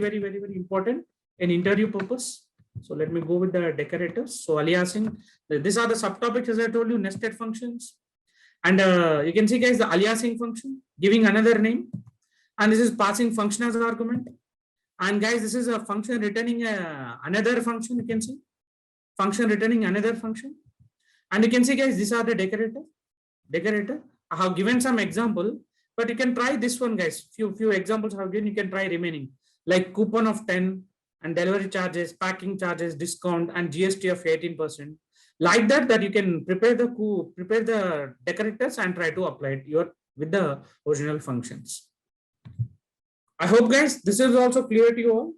important in interview purpose. So let me go with the decorators. So aliasing. These are the subtopics, as I told you, nested functions. And you can see, guys, the aliasing function, giving another name. And this is passing function as an argument. And guys, this is a function returning another function. You can see function returning another function. And you can see, guys, these are the decorator. I have given some example, but you can try this one, guys. Few examples I have given. You can try remaining, like coupon of 10 and delivery charges, packing charges, discount, and GST of 18%. Like that you can prepare the decorators and try to apply it with the original functions. I hope, guys, this is also clear to you all.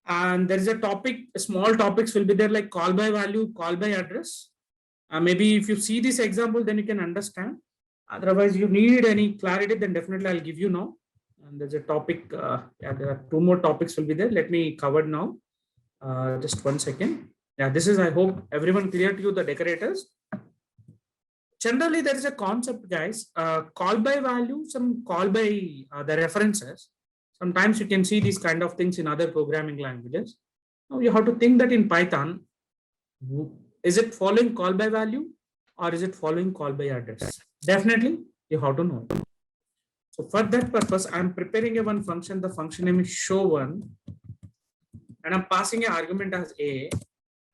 And there is a topic, small topics will be there, like call by value, call by address. Maybe if you see this example, then you can understand. Otherwise, you need any clarity, then definitely I'll give you now. And there's a topic, yeah, there are 2 more topics will be there. Let me cover now. Just 1 second. Yeah, this is, I hope everyone clear to you, the decorators. Generally, there is a concept, guys, call by value, some call by the references. Sometimes you can see these kind of things in other programming languages. Now you have to think that in Python, is it following call by value or is it following call by address? Definitely, you have to know. So for that purpose, I'm preparing a one function. The function name is show1, and I'm passing an argument as a.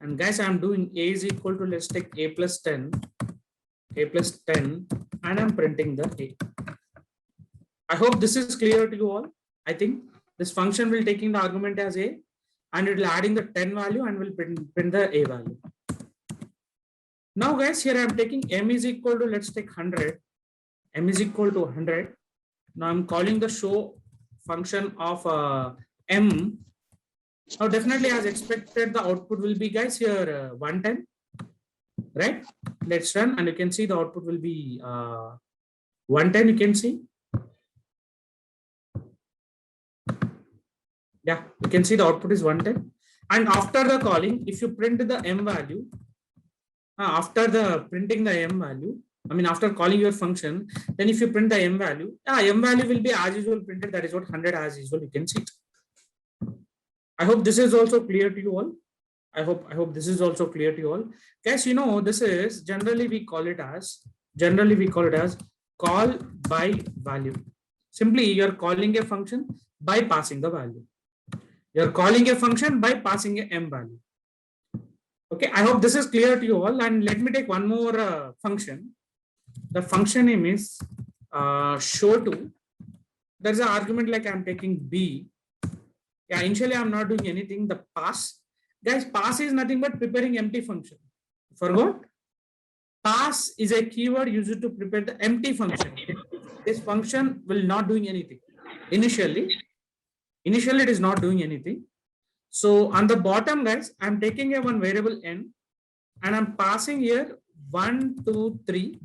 And guys, I'm doing a is equal to, let's take a plus 10, and I'm printing the a. I hope this is clear to you all. I think this function will taking the argument as a, and it will adding the 10 value and will print the a value. Now guys, here I'm taking m is equal to, let's take 100. M is equal to 100. Now I'm calling the show function of m. Now definitely, as expected, the output will be, guys, here 110, right? Let's run, and you can see the output will be 110. You can see, yeah, you can see the output is 110. And after the calling, if you print the m value, after the printing the m value, I mean after calling your function, then if you print the m value, m value will be as usual printed. That is what 100 as usual. You can see it. I hope this is also clear to you all. I hope this is also clear to you all. Guys, you know, this is generally we call it as call by value. Simply, you're calling a function by passing the value. You're calling a function by passing a m value. Okay, I hope this is clear to you all. And let me take one more function. The function name is show2. There's an argument like I'm taking b. Yeah, initially I'm not doing anything. The pass, guys, pass is nothing but preparing empty function. Forgot? Pass is a keyword used to prepare the empty function. This function will not doing anything. Initially it is not doing anything. So on the bottom, guys, I'm taking a one variable n, and I'm passing here 1, 2, 3.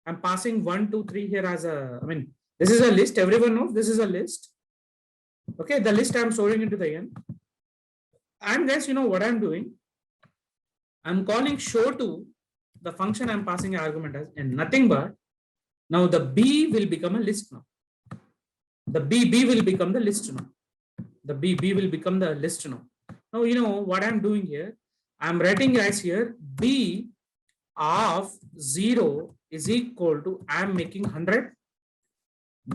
I'm passing 1, 2, 3 here as a, I mean, this is a list. Everyone knows this is a list. Okay, the list I'm storing into the n. And guys, you know what I'm doing? I'm calling show2, the function I'm passing an argument as, and nothing but now the b will become a list now. The b will become the list now. The b will become the list now. Now you know what I'm doing here. I'm writing guys here b of 0 is equal to, I'm making 100.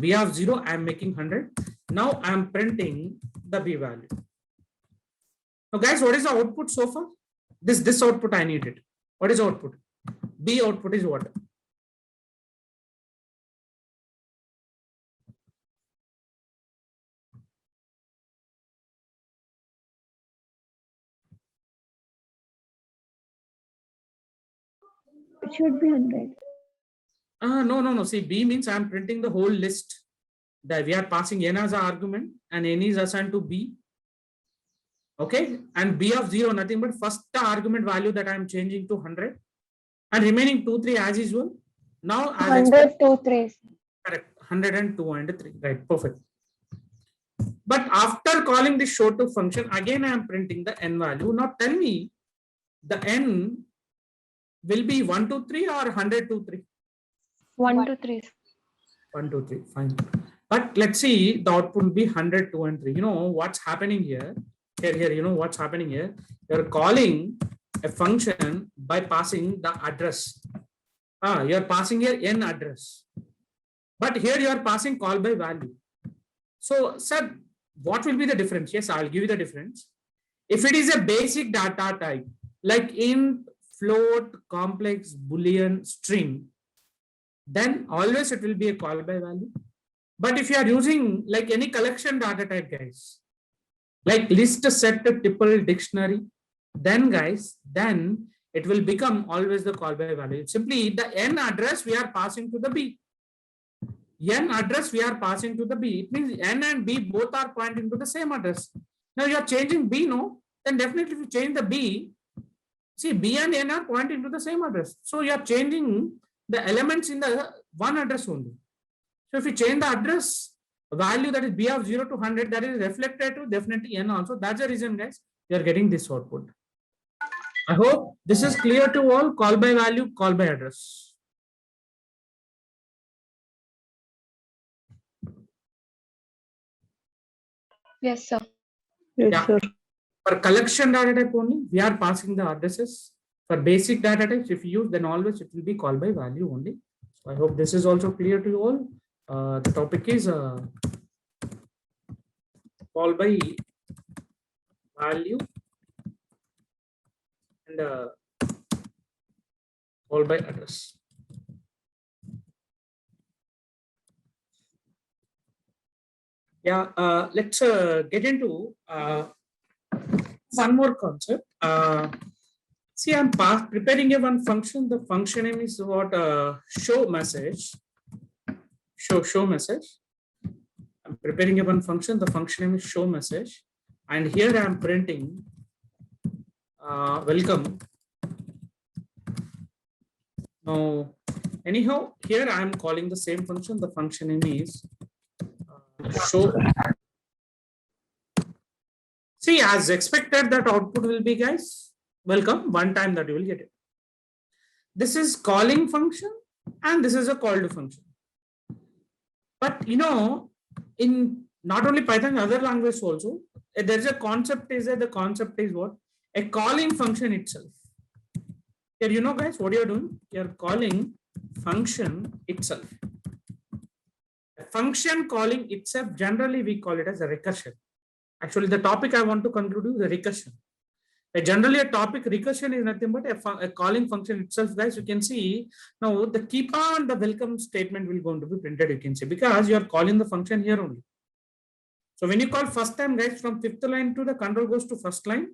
B of 0, I'm making 100. Now I'm printing the b value. Now guys, what is the output so far? This output I need it. What is output? B output is what? It should be 100. No. See, B means I'm printing the whole list. That we are passing n as an argument, and n is assigned to b. Okay, and b of 0 nothing but first the argument value that I'm changing to 100, and remaining 2, 3 as usual. Now 100, 2, 3. Correct, 100 and 2 and 3. Right, perfect. But after calling this show2 function, again I am printing the n value. Now tell me, the n will be 1, 2, 3 or 100, 2, 3? 1, 2, 3. 1, 2, 3. Fine. But let's see, the output will be 100, 2, and 3. You know what's happening here? Here, you know what's happening here? You're calling a function by passing the address. You're passing here n address. But here you are passing call by value. So, sir, what will be the difference? Yes, I'll give you the difference. If it is a basic data type, like int, float, complex, boolean, string, then always it will be a call by value. But if you are using like any collection data type, guys, like list, set, tuple, dictionary, then guys, then it will become always the call by value. Simply the n address we are passing to the b. N address we are passing to the b. It means n and b both are pointing to the same address. Now you are changing b, no? Then definitely if you change the b, see b and n are pointing to the same address. So you are changing the elements in the one address only. So if you change the address, value that is b of 0 to 100, that is reflected to definitely n also. That's the reason, guys, you are getting this output. I hope this is clear to all. Call by value, call by address. Yes, sir. Yes, Yeah. sir. For collection data type only, we are passing the addresses. For basic data types, if you use, then always it will be call by value only. So I hope this is also clear to you all. The topic is call by value and call by address. Yeah, let's get into one more concept. See, I'm preparing a one function. The function name is what? Show message. Show message. I'm preparing a one function. The function name is show message, and here I am printing welcome. Now, anyhow, here I am calling the same function. The function name is show. See, as expected, that output will be, guys, welcome. One time that you will get it. This is calling function, and this is a called function. But you know, in not only Python, other languages also, there is a concept. Is that the concept is what? A calling function itself. Here, you know, guys, what you're doing? You're calling function itself. Function calling itself, generally we call it as a recursion. Actually, the topic I want to conclude is the recursion. Generally, a topic recursion is nothing but a calling function itself, guys. You can see now the keep on the welcome statement will going to be printed. You can see because you are calling the function here only. So when you call first time, guys, from fifth line to the control goes to first line,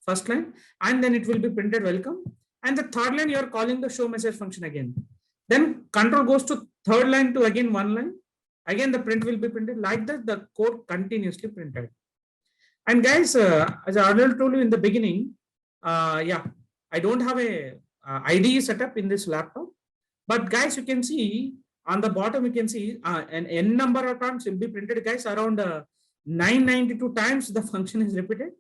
and then it will be printed welcome. And the third line, you are calling the show message function again. Then control goes to third line to again one line. Again, the print will be printed like that. The code continuously printed. And guys, as I already told you in the beginning, yeah, I don't have a IDE setup in this laptop. But guys, you can see on the bottom, you can see an n number of times will be printed, guys. Around 992 times the function is repeated.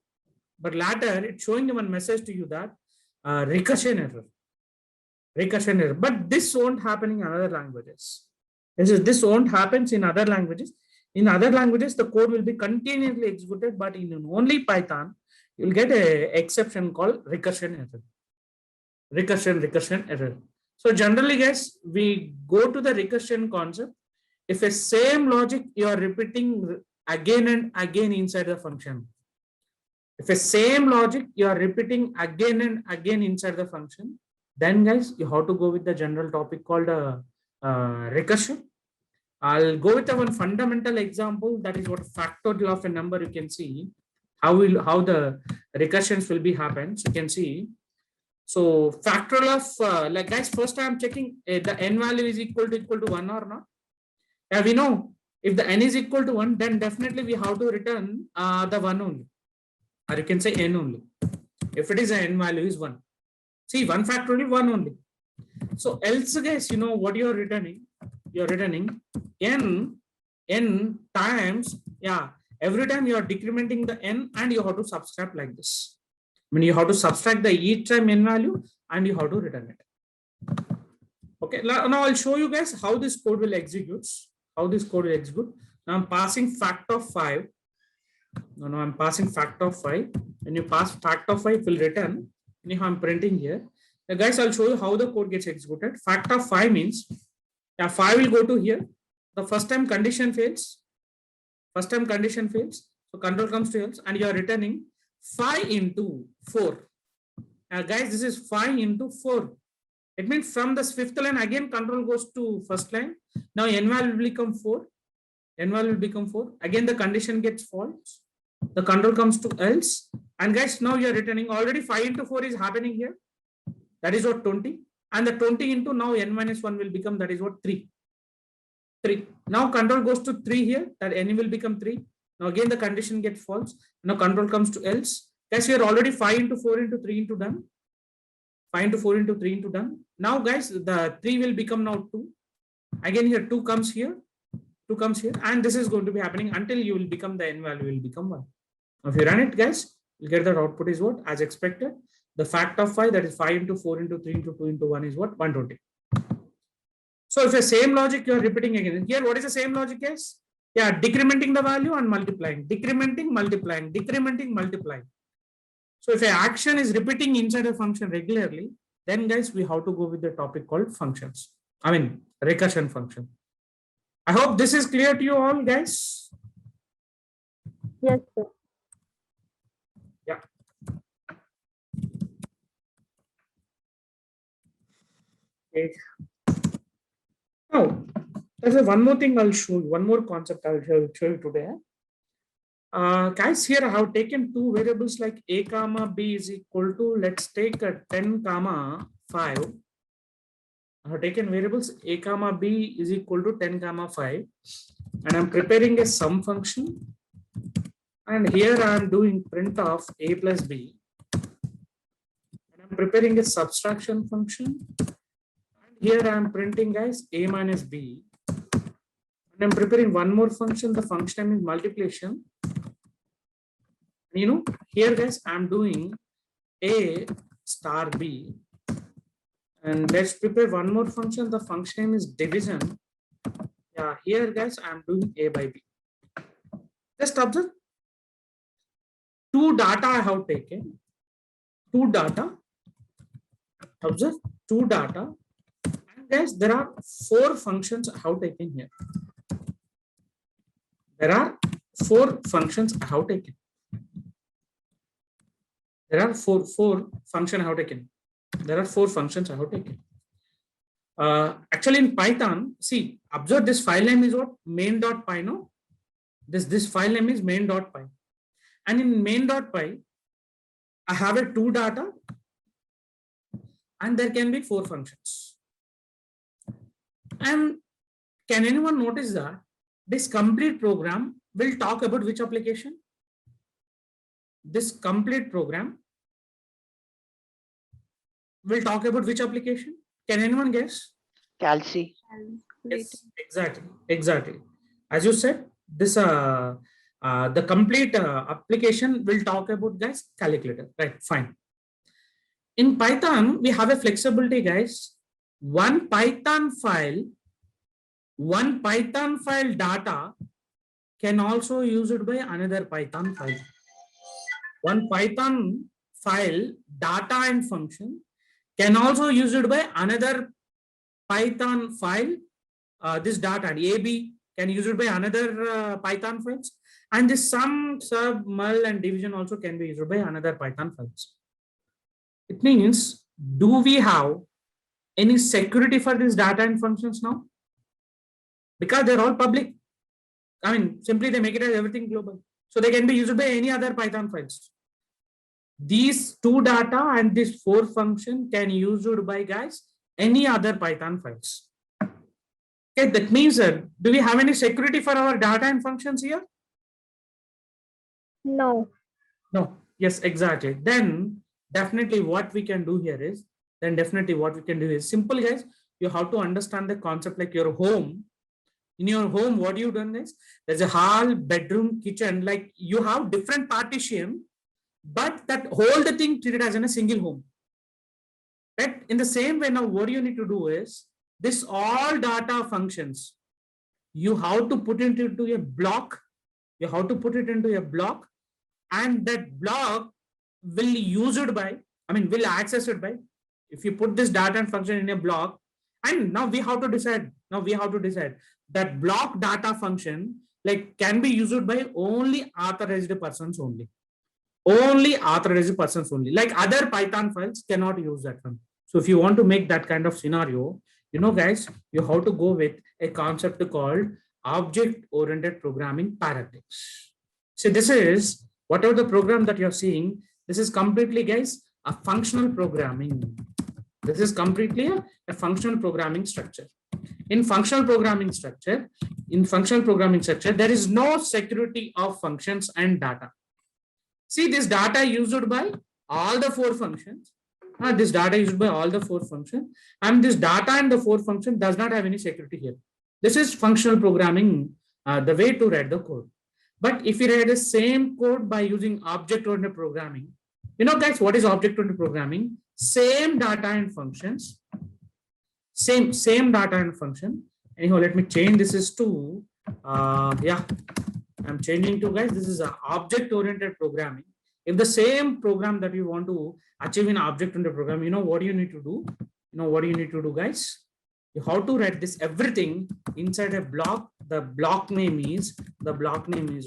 But later, it's showing you one message to you that recursion error. Recursion error. But this won't happen in other languages. This won't happen in other languages. In other languages, the code will be continuously executed, but in only Python, you'll get an exception called recursion error. Recursion error. So generally, guys, we go to the recursion concept. If a same logic you are repeating again and again inside the function. If a same logic you are repeating again and again inside the function, then guys, you have to go with the general topic called recursion. I'll go with one fundamental example, that is what factorial of a number. You can see how the recursions will be happen. So you can see. So factorial of like guys, first I am checking the n value is equal to 1 or not. Yeah, we know if the n is equal to 1, then definitely we have to return the 1 only, or you can say n only. If it is an n value is 1. See, 1 factorial 1 only. So else, guys, you know what you are returning? You are returning n times, yeah, every time you are decrementing the n and you have to subtract like this. I mean, you have to subtract the each time n value and you have to return it. Okay, now I'll show you guys how this code will execute. Now I'm passing fact of 5. No, I'm passing fact of 5. When you pass fact of 5, it will return. Anyhow, I'm printing here. Now, guys, I'll show you how the code gets executed. Fact of 5 means, yeah, 5 will go to here. The first time condition fails. So control comes to else and you are returning 5 into 4. Now, guys, this is 5 into 4. It means from the fifth line again control goes to first line. Now n value will become 4. Again the condition gets false. The control comes to else. And guys, now you are returning already 5 into 4 is happening here. That is what 20. And the 20 into now n minus 1 will become, that is what 3. Now control goes to 3 here. That n will become 3. Now again the condition gets false. Now control comes to else. Guys, we are already 5 into 4 into 3 into done. 5 into 4 into 3 into done. Now guys, the 3 will become now 2. Again here 2 comes here. 2 comes here, and this is going to be happening until you will become the n value will become 1. Now, if you run it, guys, you'll get that output is what? As expected. The fact of 5, that is 5 into 4 into 3 into 2 into 1 is what? 120. So if the same logic you are repeating again, here what is the same logic is? Yeah, decrementing the value and multiplying, decrementing, multiplying, decrementing, multiplying. So if an action is repeating inside a function regularly, then guys, we have to go with the topic called functions. I mean, recursion function. I hope this is clear to you all, guys. Yes, sir. Yeah. Okay. Now, there's one more thing I'll show you, one more concept I'll show you today. Guys, here I have taken 2 variables like a comma b is equal to, let's take a 10 comma 5. I have taken variables a comma b is equal to 10 comma 5, and I'm preparing a sum function. And here I am doing print of a plus b. And I'm preparing a subtraction function. And here I am printing, guys, a minus b. And I'm preparing one more function. The function name is multiplication. You know, here, guys, I'm doing a star b. And let's prepare one more function. The function name is division. Yeah, here, guys, I'm doing a by b. Just observe. 2 data I have taken. 2 data. Observe 2 data. And guys, there are 4 functions I have taken here. There are 4 functions I have taken. There are four functions I have taken. There are 4 functions I have taken. Actually, in Python, see, observe this file name is what? Main.py, no? This file name is main.py. And in main.py, I have a 2 data, and there can be 4 functions. And can anyone notice that this complete program will talk about which application? This complete program will talk about which application? Can anyone guess? Calci. Yes, exactly. As you said, this the complete application will talk about, guys, calculator, right? Fine. In Python, we have a flexibility, guys. One Python file data can also use it by another Python file. One Python file data and function can also use it by another Python file. This data AB can use it by another Python files, and this sum, sub, mul, and division also can be used by another Python files. It means, do we have any security for these data and functions now? Because they're all public. I mean, simply they make it as everything global. So they can be used by any other Python files. These 2 data and this 4 function can be used by, guys, any other Python files. Okay, that means that do we have any security for our data and functions here? No. No. Yes, exactly. Then definitely what we can do here is, simple, guys. You have to understand the concept like your home. In your home, what you've done is there's a hall, bedroom, kitchen, like you have different partition, but that whole the thing treated as in a single home. Right? In the same way, now what you need to do is this all data functions, you have to put it into a block. You have to put it into a block, and that block will use it by, will access it by, if you put this data and function in a block, and now we have to decide that block data function like can be used by only authorized persons only. Only authorized persons only. Like other Python files cannot use that one. So if you want to make that kind of scenario, you know, guys, you have to go with a concept called object-oriented programming paradigms. So this is whatever the program that you're seeing, this is completely, guys, a functional programming. This is completely a functional programming structure. In functional programming structure, there is no security of functions and data. See, this data used by all the 4 functions. This data used by all the 4 functions, and this data and the 4 function does not have any security here. This is functional programming the way to write the code. But if you write the same code by using object-oriented programming, you know, guys, what is object-oriented programming? Same data and functions, same data and function. Anyhow, let me change this is to, yeah, I'm changing to, guys, this is a object-oriented programming. If the same program that you want to achieve in object-oriented program, you know what you need to do? You know what you need to do, guys? You have to write this everything inside a block. The block name is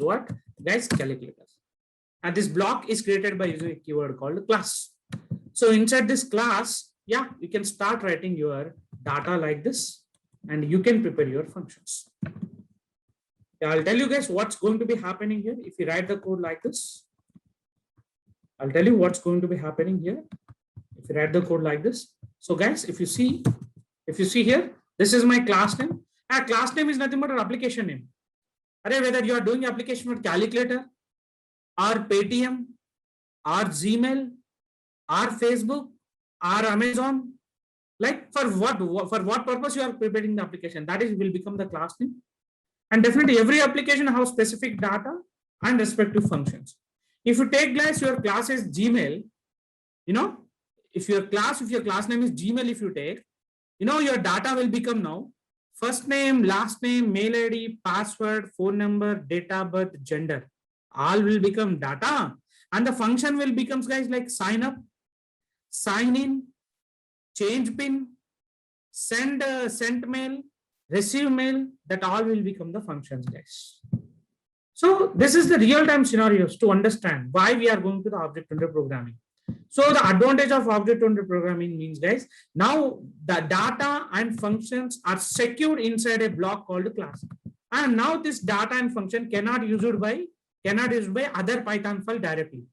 what, guys? Calculator. And this block is created by using a keyword called class. So inside this class, yeah, you can start writing your data like this, and you can prepare your functions. Yeah, I'll tell you guys what's going to be happening here if you write the code like this. I'll tell you what's going to be happening here if you write the code like this. So guys, if you see here, this is my class name. Class name is nothing but an application name. Whether you are doing application for calculator or Paytm or Gmail or Facebook or Amazon, like for what purpose you are preparing the application, that is will become the class name. And definitely every application has specific data and respective functions. If you take, guys, your class is Gmail, you know, if your class name is Gmail, if you take, you know, your data will become now first name, last name, mail ID, password, phone number, date of birth, gender, all will become data. And the function will becomes, guys, like sign up, sign in, change pin, send mail, receive mail, that all will become the functions, guys. So this is the real-time scenarios to understand why we are going to the object-oriented programming. So the advantage of object-oriented programming means, guys, now the data and functions are secured inside a block called class. And now this data and function cannot use it by other Python file directly.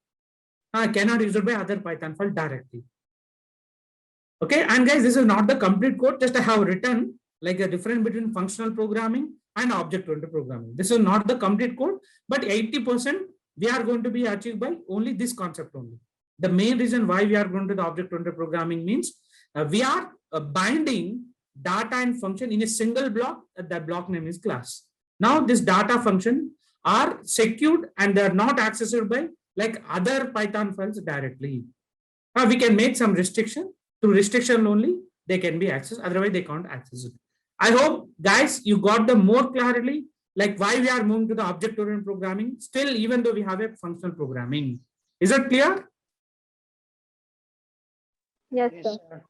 Okay, and guys, this is not the complete code. Just I have written like a difference between functional programming and object-oriented programming. This is not the complete code, but 80% we are going to be achieved by only this concept only. The main reason why we are going to the object-oriented programming means we are binding data and function in a single block. That block name is class. Now this data function are secured and they are not accessible by like other Python files directly. We can make some restriction. Through restriction only they can be accessed. Otherwise they can't access it. I hope, guys, you got the more clarity like why we are moving to the object-oriented programming still, even though we have a functional programming. Is that clear? Yes, Yes, sir. sir.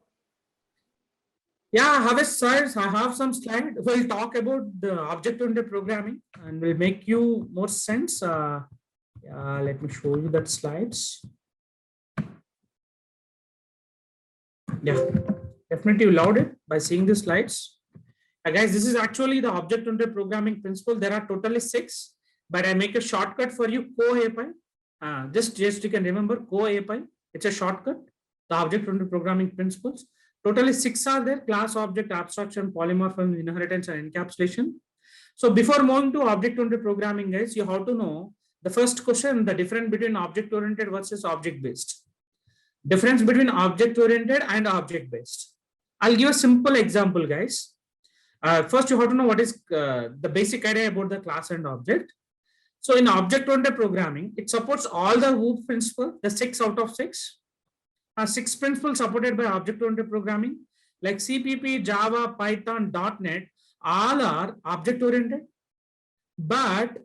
Yeah, I have some slides. We'll talk about the object-oriented programming and will make you more sense. Yeah, let me show you that slides. Yeah, definitely you loved it by seeing the slides. Guys, this is actually the object-oriented programming principle. There are totally 6, but I make a shortcut for you. CoAPI. Just you can remember CoAPI. It's a shortcut. The object-oriented programming principles. Totally 6 are there: class, object, abstraction, polymorphism, inheritance, and encapsulation. So before moving to object-oriented programming, guys, you have to know the first question: the difference between object-oriented versus object-based. Difference between object-oriented and object-based. I'll give a simple example, guys. First, you have to know what is the basic idea about the class and object. So in object-oriented programming, it supports all the OOP principles, the 6 out of 6. 6 principles supported by object-oriented programming, like CPP, Java, Python, .NET, all are object-oriented. But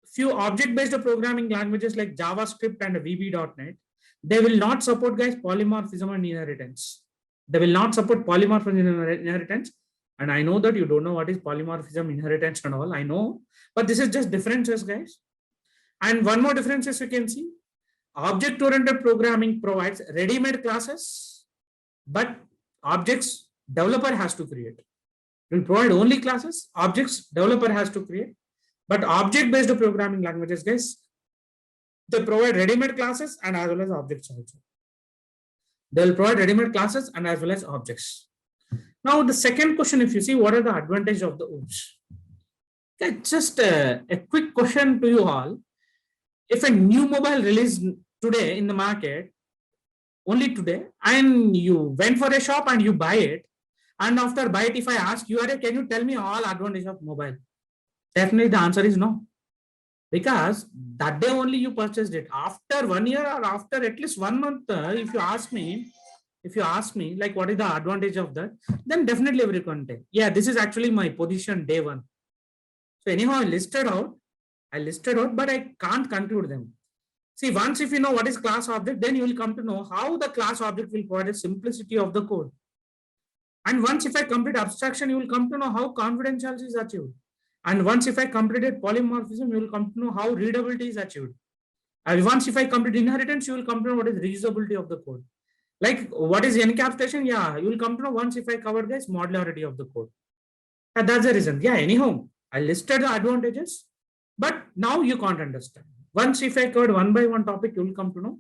few object-based programming languages like JavaScript and VB.NET, they will not support, guys, polymorphism and inheritance. They will not support polymorphism and inheritance. And I know that you don't know what is polymorphism, inheritance and all, I know. But this is just differences, guys. And one more difference is you can see. Object-oriented programming provides ready-made classes, but objects developer has to create. It will provide only classes, objects developer has to create. But object-based programming languages, guys, they provide ready-made classes and as well as objects also. They will provide ready-made classes and as well as objects. Now, the second question, if you see, what are the advantages of the OOPs? Okay, just a quick question to you all. If a new mobile released today in the market, only today, and you went for a shop and you buy it, and after buy it, if I ask you, can you tell me all advantages of mobile? Definitely the answer is no. Because that day only you purchased it. After 1 year or after at least 1 month, if you ask me like what is the advantage of that, then definitely every content. Yeah, this is actually my position day one. So anyhow, I listed out, but I can't conclude them. See, once if you know what is class object, then you will come to know how the class object will provide a simplicity of the code. And once if I complete abstraction, you will come to know how confidentiality is achieved. And once if I completed polymorphism, you will come to know how readability is achieved. And once if I complete inheritance, you will come to know what is reusability of the code. Like what is encapsulation? Yeah, you will come to know once if I covered this modularity of the code. And that's the reason. Yeah, anyhow, I listed the advantages, but now you can't understand. Once if I covered one by one topic, you will come to know.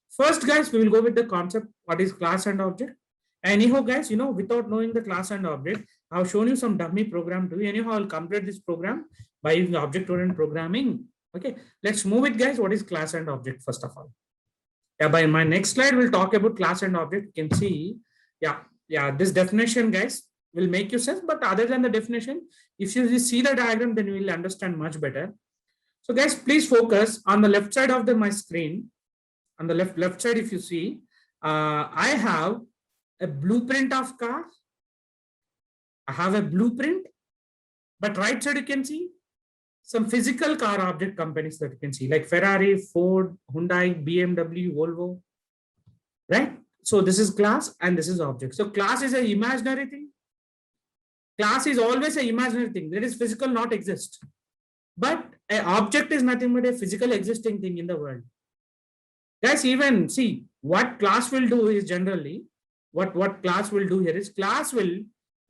First, guys, we will go with the concept, what is class and object. Anyhow, guys, without knowing the class and object, I've shown you some dummy program to you. Anyhow, I'll complete this program by using object-oriented programming. Okay, let's move it, guys. What is class and object, first of all? Yeah, by my next slide, we'll talk about class and object. You can see, yeah, this definition, guys, will make you sense. But other than the definition, if you see the diagram, then you will understand much better. So, guys, please focus on the left side of my screen. On the left side, if you see, I have a blueprint of car. I have a blueprint, but right side you can see some physical car object companies that you can see like Ferrari, Ford, Hyundai, BMW, Volvo, right? So this is class and this is object. So class is an imaginary thing. Class is always an imaginary thing. That is physical, not exist. But an object is nothing but a physical existing thing in the world. Guys, even see what class will do is generally, what class will do here is class will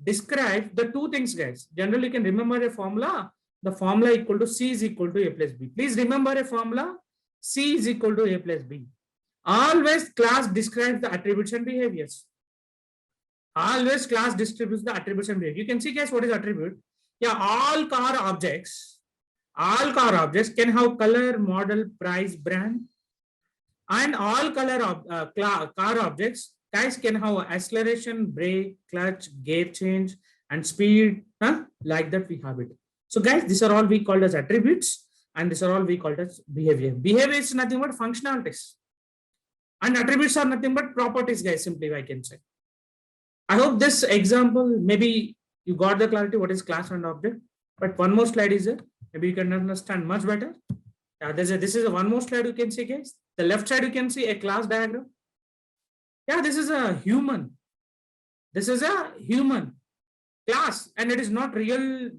describe the two things, guys. Generally, you can remember a formula. The formula equal to C is equal to A plus B. Please remember a formula. C is equal to A plus B. Always class describes the attributes and behaviors. Always class distributes the attributes and behavior. You can see, guys, what is attribute? Yeah, all car objects can have color, model, price, brand. And all car objects, guys, can have acceleration, brake, clutch, gear change, and speed. Like that we have it. So, guys, these are all we called as attributes, and these are all we called as behavior. Behavior is nothing but functionalities. And attributes are nothing but properties, guys, simply I can say. I hope this example, maybe you got the clarity what is class and object. But one more slide is there. Maybe you can understand much better. Yeah, this is one more slide you can see, guys. The left side you can see a class diagram. Yeah, this is a human. This is a human class, and it is not really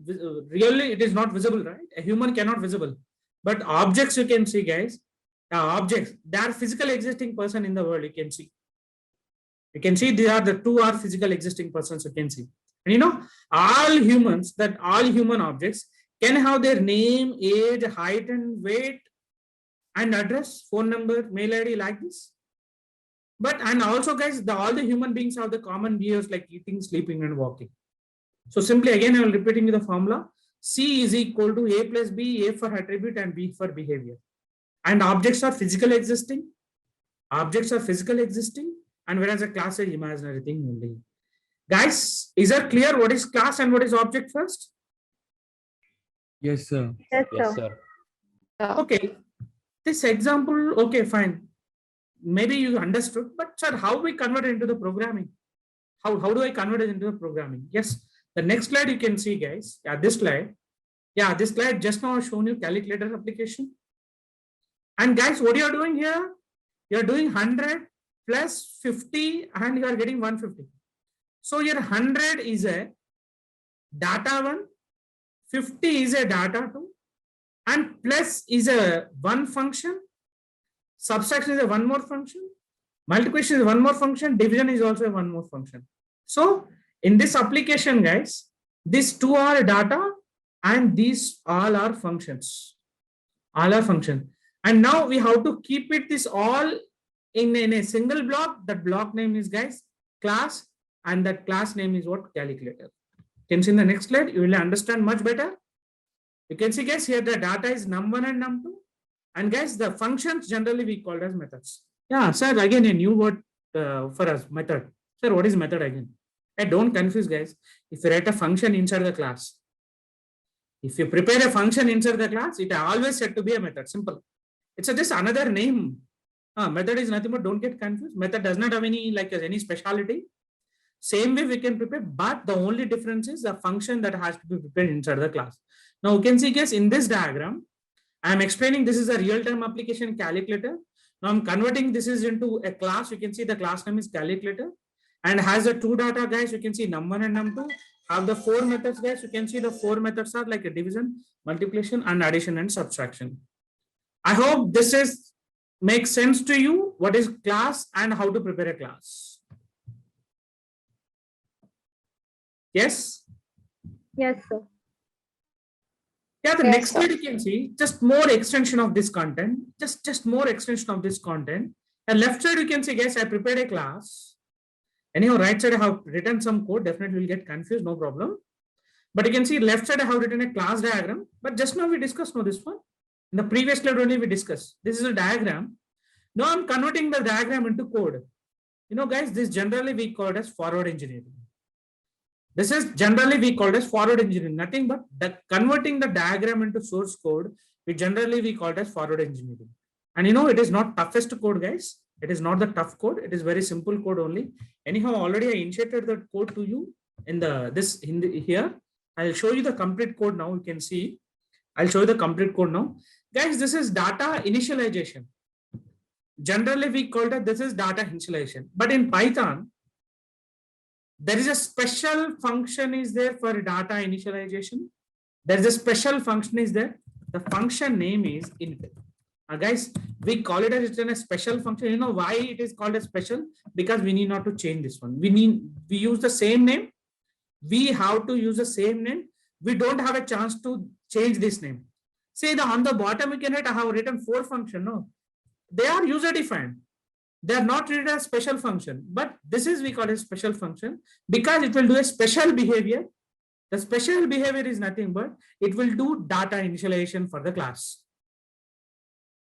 it is not visible, right? A human cannot visible. But objects you can see, guys. Objects, they are physical existing person in the world, you can see. You can see they are the two are physical existing persons, you can see. And all human objects can have their name, age, height, and weight, and address, phone number, mail ID, like this. But and also, guys, all the human beings have the common behaviors like eating, sleeping, and walking. So simply again, I will repeating the formula. C is equal to A plus B, A for attribute and B for behavior. And objects are physical existing. Objects are physical existing, and whereas a class is imaginary thing only. Guys, is that clear what is class and what is object first? Yes, sir. Yes, Yes, sir. sir. Okay. This example, okay, fine. Maybe you understood, but sir, how we convert it into the programming? How do I convert it into the programming? Yes, the next slide you can see, guys. Yeah, this slide. Yeah, this slide just now shown you calculator application. And guys, what you are doing here? You are doing 100 plus 50 and you are getting 150. So your 100 is a data 1, 50 is a data 2, and plus is a one function, subtraction is a one more function, multiplication is one more function, division is also a one more function. So in this application, guys, these two are data and these all are functions. All are functions. And now we have to keep it this all in a single block. That block name is, guys, class, and that class name is what? Calculator. Can you see in the next slide? You will understand much better. You can see, guys, here the data is num1 and num2. And guys, the functions generally we call as methods. Yeah, sir, again a new word for us, method. Sir, what is method again? Hey, don't confuse, guys. If you write a function inside the class, If you prepare a function inside the class, it always set to be a method. Simple. It's just another name. Method is nothing but, don't get confused. Method does not have any speciality. Same way we can prepare, but the only difference is the function that has to be prepared inside the class. Now you can see, guys, in this diagram, I am explaining this is a real-time application calculator. Now I'm converting this is into a class. You can see the class name is calculator and has the two data, guys. You can see num1 and num2. Have the 4 methods, guys. You can see the 4 methods are like a division, multiplication, and addition and subtraction. I hope this makes sense to you. What is class and how to prepare a class? Yes. Yes, sir. Yeah, the Yes, next sir. slide you can see just more extension of this content, just more extension of this content. And left side you can see, guys, I prepared a class. Anyhow, right side I have written some code, definitely will get confused, no problem. But you can see left side I have written a class diagram, but just now we discussed this one. In the previous slide only we discussed. This is a diagram. Now I'm converting the diagram into code. Guys, this generally we call it as forward engineering. This is generally we call it as forward engineering, nothing but converting the diagram into source code. We call it as forward engineering. And it is not toughest code, guys. It is not the tough code. It is very simple code only. Anyhow, already I initiated that code to you here. I'll show you the complete code now. You can see. I'll show you the complete code now. Guys, this is data initialization. Generally, we call it this is data initialization. But in Python, there is a special function is there for data initialization. There is a special function is there. The function name is int. Guys, we call it as a special function. You know why it is called a special? Because we need not to change this one. We use the same name. We have to use the same name. We don't have a chance to change this name. See, on the bottom you can write, I have written 4 functions. No, they are user defined. They are not treated as special function, but this is we call it a special function because it will do a special behavior. The special behavior is nothing but it will do data initialization for the class.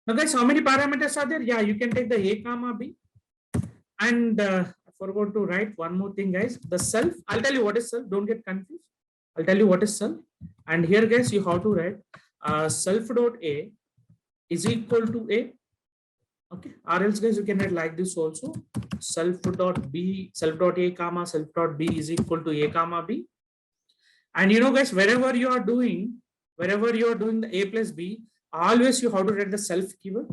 Now, guys, how many parameters are there? Yeah, you can take the a comma b. And I forgot to write one more thing, guys. The self. I'll tell you what is self. Don't get confused. I'll tell you what is self. And here, guys, you have to write self.a is equal to a. Okay, or else, guys, you can write like this also. Self.b, self.a comma self.b is equal to a comma b. And guys, wherever you are doing the a plus b, always you have to write the self keyword.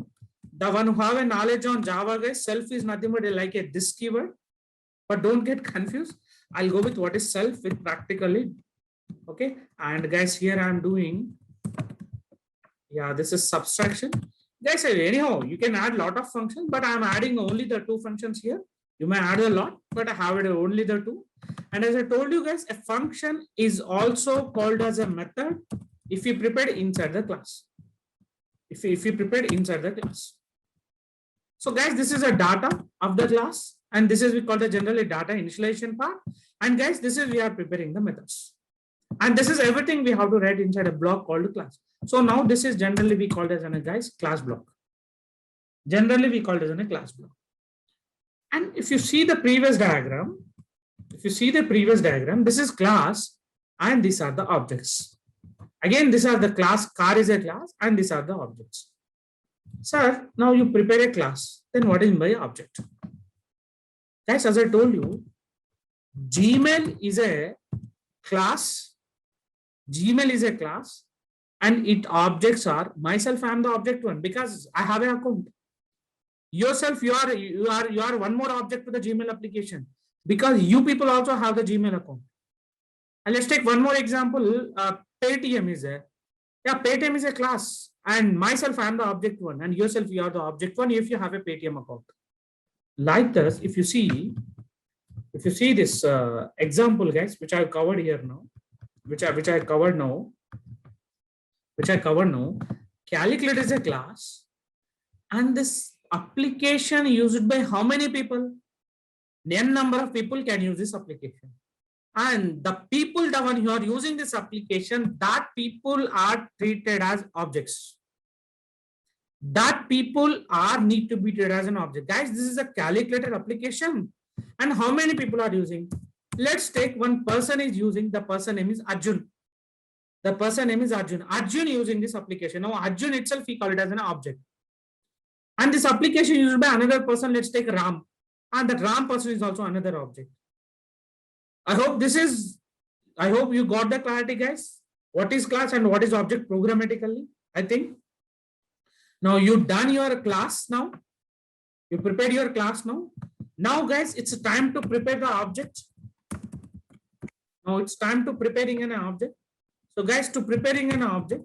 The one who have a knowledge on Java, guys, self is nothing but like a this keyword. But don't get confused. I'll go with what is self with practically. Okay, and guys, here I'm doing. Yeah, this is subtraction. Guys, anyhow, you can add a lot of functions, but I'm adding only the 2 functions here. You may add a lot, but I have it only the 2. And as I told you guys, a function is also called as a method if you prepare inside the class. If you prepare inside the class. So guys, this is a data of the class, and this is we call the generally data initialization part. And guys, this is we are preparing the methods. And this is everything we have to write inside a block called class. So now this is generally we call it as a guys class block. Generally we call it as a class block. And if you see the previous diagram, this is class and these are the objects. Again, these are the class, car is a class and these are the objects. Sir, now you prepare a class, then what is my object? Guys, as I told you, Gmail is a class. Gmail is a class and its objects are myself. I am the object one because I have an account. Yourself, you are one more object to the Gmail application because you people also have the Gmail account. And let's take one more example. Paytm is a Paytm is a class and myself I am the object one and yourself you are the object one if you have a Paytm account. Like this, if you see this example, guys, which I covered here now, which I covered now. Calculator is a class, and this application used by how many people? N number of people can use this application. And the people, the one who are using this application, that people are treated as objects. That people need to be treated as an object. Guys, this is a calculator application. And how many people are using? Let's take one person is using, the person name is Arjun. The person name is Arjun. Arjun using this application. Now Arjun itself, we call it as an object. And this application used by another person, let's take Ram. And that Ram person is also another object. I hope you got the clarity, guys. What is class and what is object programmatically? I think. Now you've done your class now. You prepared your class now. Now, guys, it's time to prepare the object. Now it's time to preparing an object. So, guys, to preparing an object,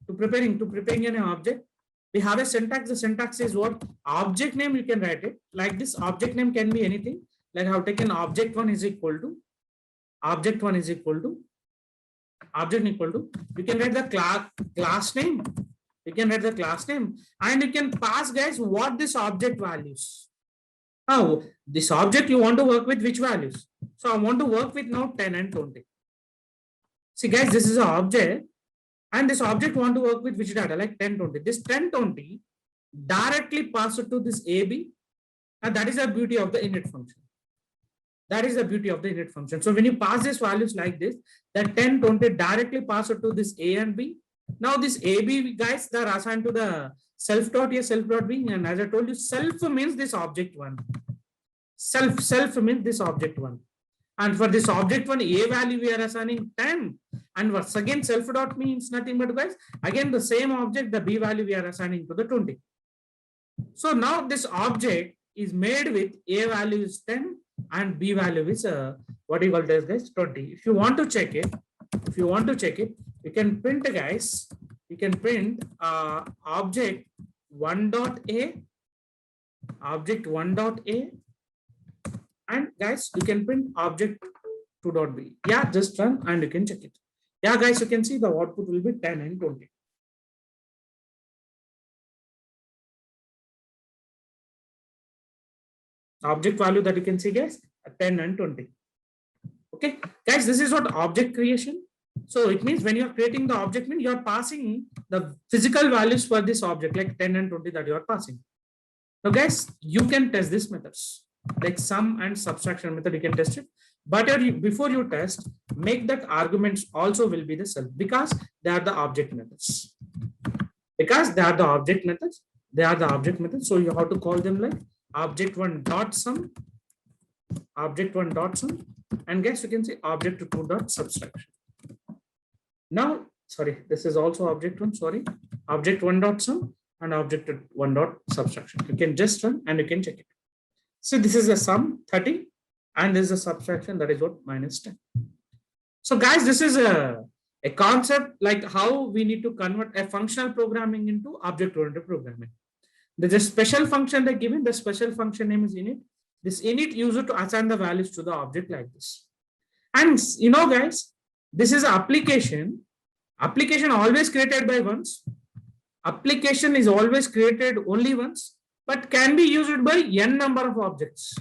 to preparing an object, we have a syntax. The syntax is what? Object name, you can write it like this. Object name can be anything. Like I've taken object one is equal to, object one is equal to, object equal to. You can write the class name. You can write the class name and you can pass, guys, what this object values. Now, this object you want to work with which values? So I want to work with now 10 and 20. See, guys, this is an object and this object want to work with which data, like 10, 20. This 10, 20 directly pass it to this AB, and that is the beauty of the init function. That is the beauty of the init function. So when you pass these values like this, that 10, 20 directly pass it to this A and B. Now this AB, guys, they are assigned to the self dot A, self dot B, and as I told you, self means this object one. Self means this object one. And for this object one, A value we are assigning 10. And once again, self dot means nothing but, guys, again the same object, the B value we are assigning to the 20. So now this object is made with A value is 10 and B value is what you call this, guys, 20. If you want to check it, you can print, guys, you can print object 1.a, object 1.a, and guys, you can print object 2.b. Yeah, just run and you can check it. Yeah, guys, you can see the output will be 10 and 20. Object value that you can see, guys, 10 and 20. Okay, guys, this is what object creation. So it means when you are creating the object, you are passing the physical values for this object, like 10 and 20 that you are passing. Now, guys, you can test these methods, like sum and subtraction method, you can test it. But before you test, make that arguments also will be the self, because they are the object methods. Because they are the object methods, So you have to call them like object one dot sum, and guys, you can say object two dot subtraction. Now, sorry, this is also object one, object one dot sum and object one dot subtraction. You can just run and you can check it. So this is a sum 30 and this is a subtraction, that is what, minus 10. So guys, this is a concept like how we need to convert a functional programming into object-oriented programming. There's a special function they're given, the special function name is init. This init uses to assign the values to the object like this. And you know, guys, this is an application. Application always created by once. Application is always created only once, but can be used by n number of objects.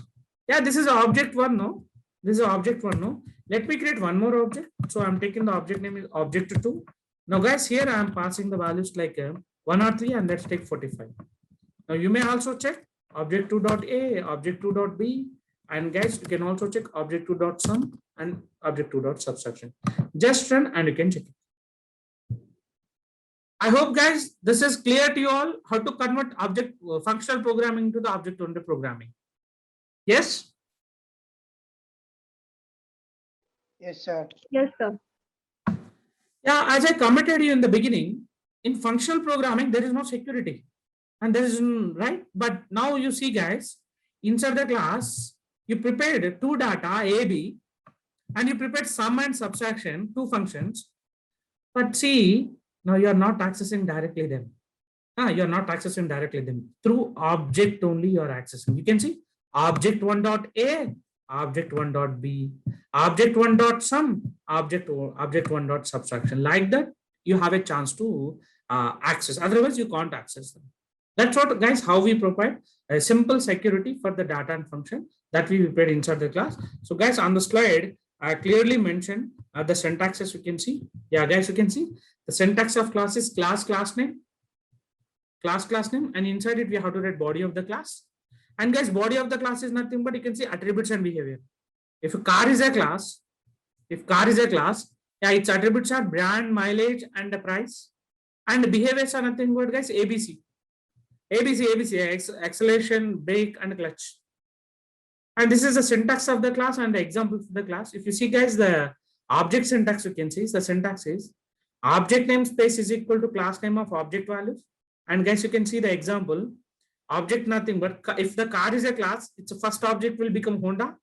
Yeah, this is object one, no? This is object one, no? Let me create one more object. So I'm taking the object name is object 2. Now, guys, here I am passing the values like 1 or 3, and let's take 45. Now you may also check object 2.a, object 2.b, and guys, you can also check object 2.sum and object 2.subtraction. Just run and you can check it. I hope, guys, this is clear to you all how to convert object functional programming to the object-oriented programming. Yes? Yes, sir. Yes, sir. Yeah, as I committed you in the beginning, in functional programming, there is no security. And there is, right? But now you see, guys, inside the class, you prepared two data, A, B, and you prepared sum and subtraction, two functions. But see, now you are not accessing directly them. You are not accessing directly them. Through object only you are accessing. You can see object 1.a, object 1.b, object 1.sum, object 1.subtraction. Like that, you have a chance to access. Otherwise, you can't access them. That's what, guys, how we provide a simple security for the data and function that we prepared inside the class. So, guys, on the slide, I clearly mentioned the syntaxes you can see. Yeah, guys, you can see the syntax of class is class name, and inside it we have to write body of the class. And guys, body of the class is nothing but you can see attributes and behavior. If a car is a class, Yeah, its attributes are brand, mileage, and the price. And the behaviors are nothing but guys, ABC. Acceleration, brake, and clutch. And this is the syntax of the class and the example of the class. If you see guys, the object syntax, you can see the syntax is object namespace is equal to class name of object values. And guys, you can see the example, object nothing but if the car is a class, its first object will become Honda.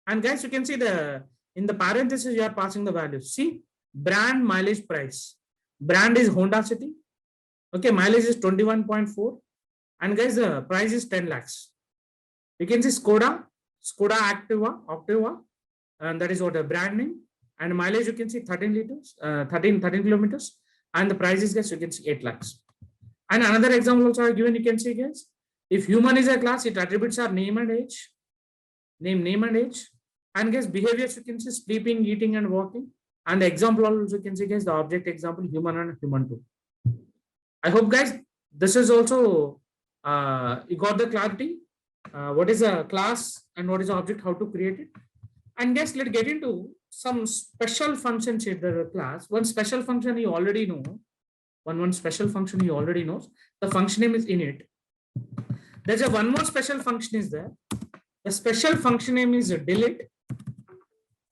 And guys, you can see in the parentheses, you are passing the values. See, brand, mileage, price. Brand is Honda City. Okay, mileage is 21.4. And guys, the price is 10 lakhs. You can see Skoda Activa, and that is what a brand name. And mileage, you can see 13 kilometers. And the price is, guys, you can see 8 lakhs. And another example also I given, you can see, guys, if human is a class, its attributes are name and age. Name and age. And guys, behaviors, you can see sleeping, eating, and walking. And the example also you can see, guys, the object example, human and human too. I hope, guys, this is also, you got the clarity. What is a class and what is the object, how to create it. And guys, let's get into some special functions in the class. One special function you already know. One special function you already know. The function name is init. There's one more special function is there. The special function name is delete.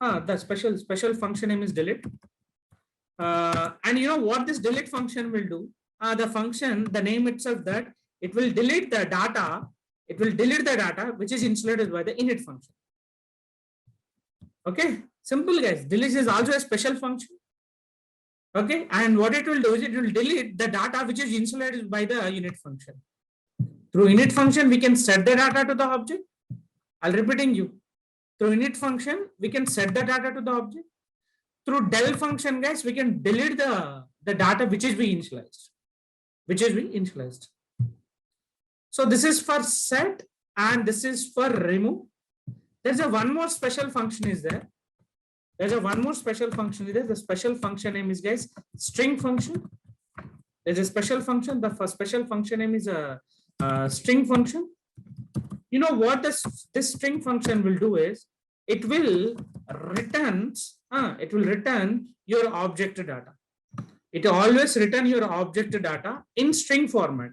The special function name is delete. And you know what this delete function will do? The function, the name itself, that it will delete the data. It will delete the data which is insulated by the init function. Okay, simple guys. Delete is also a special function. Okay, and what it will do is it will delete the data which is insulated by the init function. Through init function, we can set the data to the object. I'll repeating you. Through init function, we can set the data to the object. Through del function, guys, we can delete the data which is being initialized. So this is for set and this is for remove. There's one more special function is there. One more special function is there. The special function name is, guys, string function. There's a special function. The first special function name is a string function. You know what this string function will do is it will return your object data. It always return your object data in string format.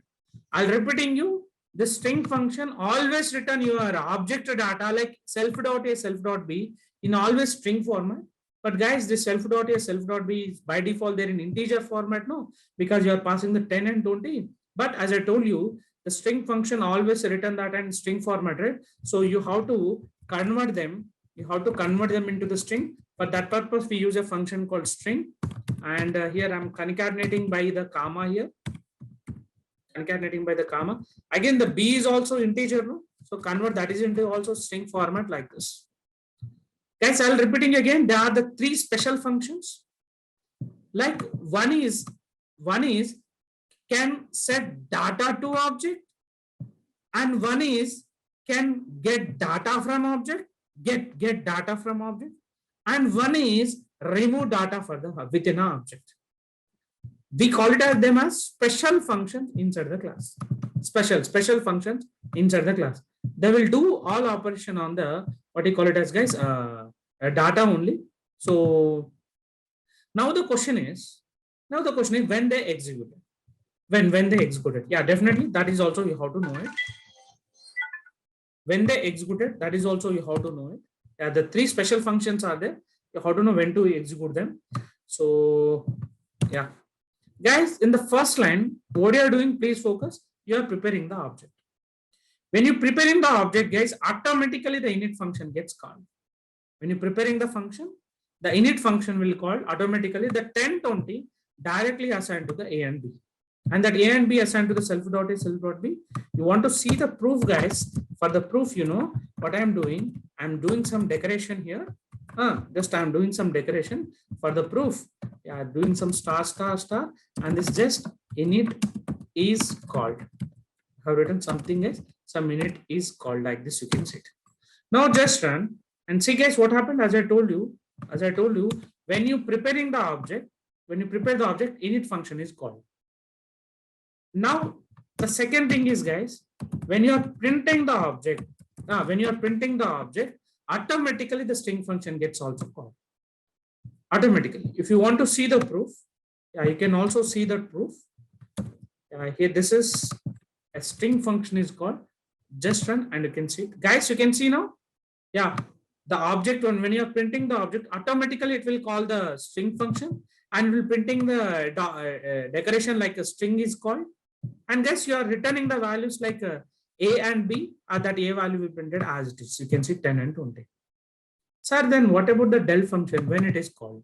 I'll repeating you. The string function always return your object data like self.a, self.b in always string format. But guys, this self.a, self.b is by default there in integer format, no, because you are passing the 10 and 20. But as I told you, the string function always return that in string format, right? So you have to convert them. You have to convert them into the string. For that purpose, we use a function called string. And here I'm concatenating by the comma here. Concatenating by the comma. Again, the b is also integer, no? So convert that is into also string format like this. Guys, I'll repeating again. There are the three special functions. Like one is can set data to object, and one is can get data from object, get data from object, and one is remove data for the within an object. We call it as them as special functions inside the class. Special functions inside the class. They will do all operation on the what you call it as, guys, data only. So now the question is when they execute it. When they execute it. Yeah, definitely that is also you have to know it. When they execute it, that is also you have to know it. Yeah, the three special functions are there. You have to know when to execute them. So yeah. Guys, in the first line, what you are doing, please focus. You are preparing the object. When you preparing the object, guys, automatically the init function gets called. When you're preparing the function, the init function will call automatically the 1020 directly assigned to the A and B. And that A and B assigned to the self.a, self.b. You want to see the proof, guys. For the proof, you know what I'm doing. I'm doing some decoration here. Just I'm doing some decoration for the proof. Yeah, doing some star, and this just init is called. I have written something else. Some init is called like this. You can see it. Now just run and see, guys, what happened. As I told you, when you preparing the object, init function is called. Now the second thing is, guys, when you are printing the object, automatically the string function gets also called. automatically. If you want to see the proof, yeah, you can also see the proof. Here, this is a string function is called. Just run and you can see it. Guys, you can see now. Yeah, the object when you are printing the object, automatically it will call the string function and will printing the decoration like a string is called. And guys, you are returning the values like A and B, that A value will be printed as it is. You can see 10 and 20. Sir, then what about the del function when it is called?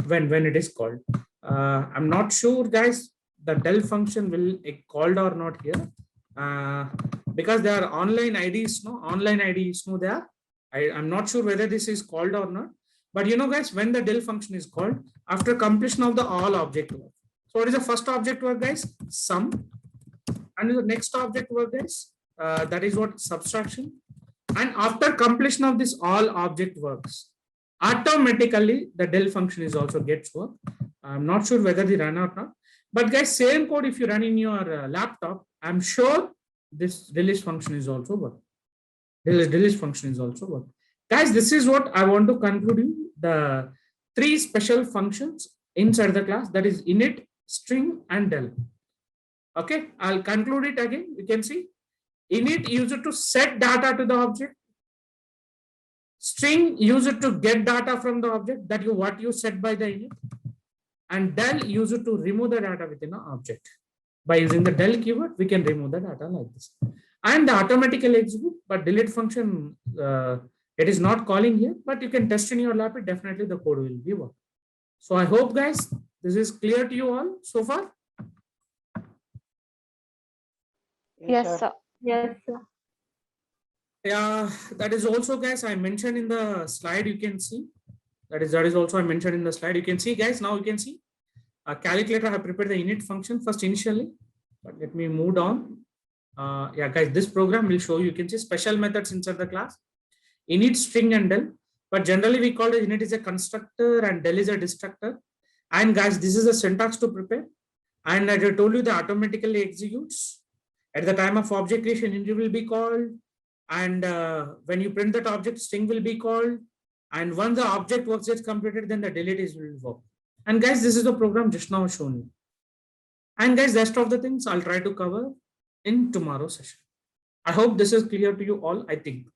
When it is called, I'm not sure, guys, the del function will be called or not here, because there are online IDs. No, online IDs. No, there. I'm not sure whether this is called or not. But you know, guys, when the del function is called after completion of the all object work. So what is the first object work, guys? Sum. And the next object work, guys, that is what subtraction. And after completion of this all object works, automatically the del function is also gets work. I'm not sure whether they run or not. But guys, same code if you run in your laptop, I'm sure this release function is also work. Release function is also work. Guys, this is what I want to conclude you. The 3 special functions inside the class, that is init, string, and del. Okay, I'll conclude it again. You can see init use it to set data to the object. String use it to get data from the object, that you what you set by the init. And del use it to remove the data within an object. By using the del keyword, we can remove the data like this. And the automatically execute, but delete function, it is not calling here, but you can test in your lab. Definitely the code will be work. So I hope, guys, this is clear to you all so far. Yes, sir. Yes, sir. Yeah, that is also, guys, I mentioned in the slide. You can see that is also I mentioned in the slide. You can see, guys, now you can see a calculator. I have prepared the init function first initially, but let me move on. Yeah, guys, this program will show you. You can see special methods inside the class. Init, string, and del. But generally, we call it init is a constructor and del is a destructor. And guys, this is the syntax to prepare. And as I told you, the automatically executes at the time of object creation. Init will be called, and when you print that object, string will be called. And once the object work gets completed, then the delete is will work. And guys, this is the program just now shown you. And guys, rest of the things I'll try to cover in tomorrow's session. I hope this is clear to you all. I think.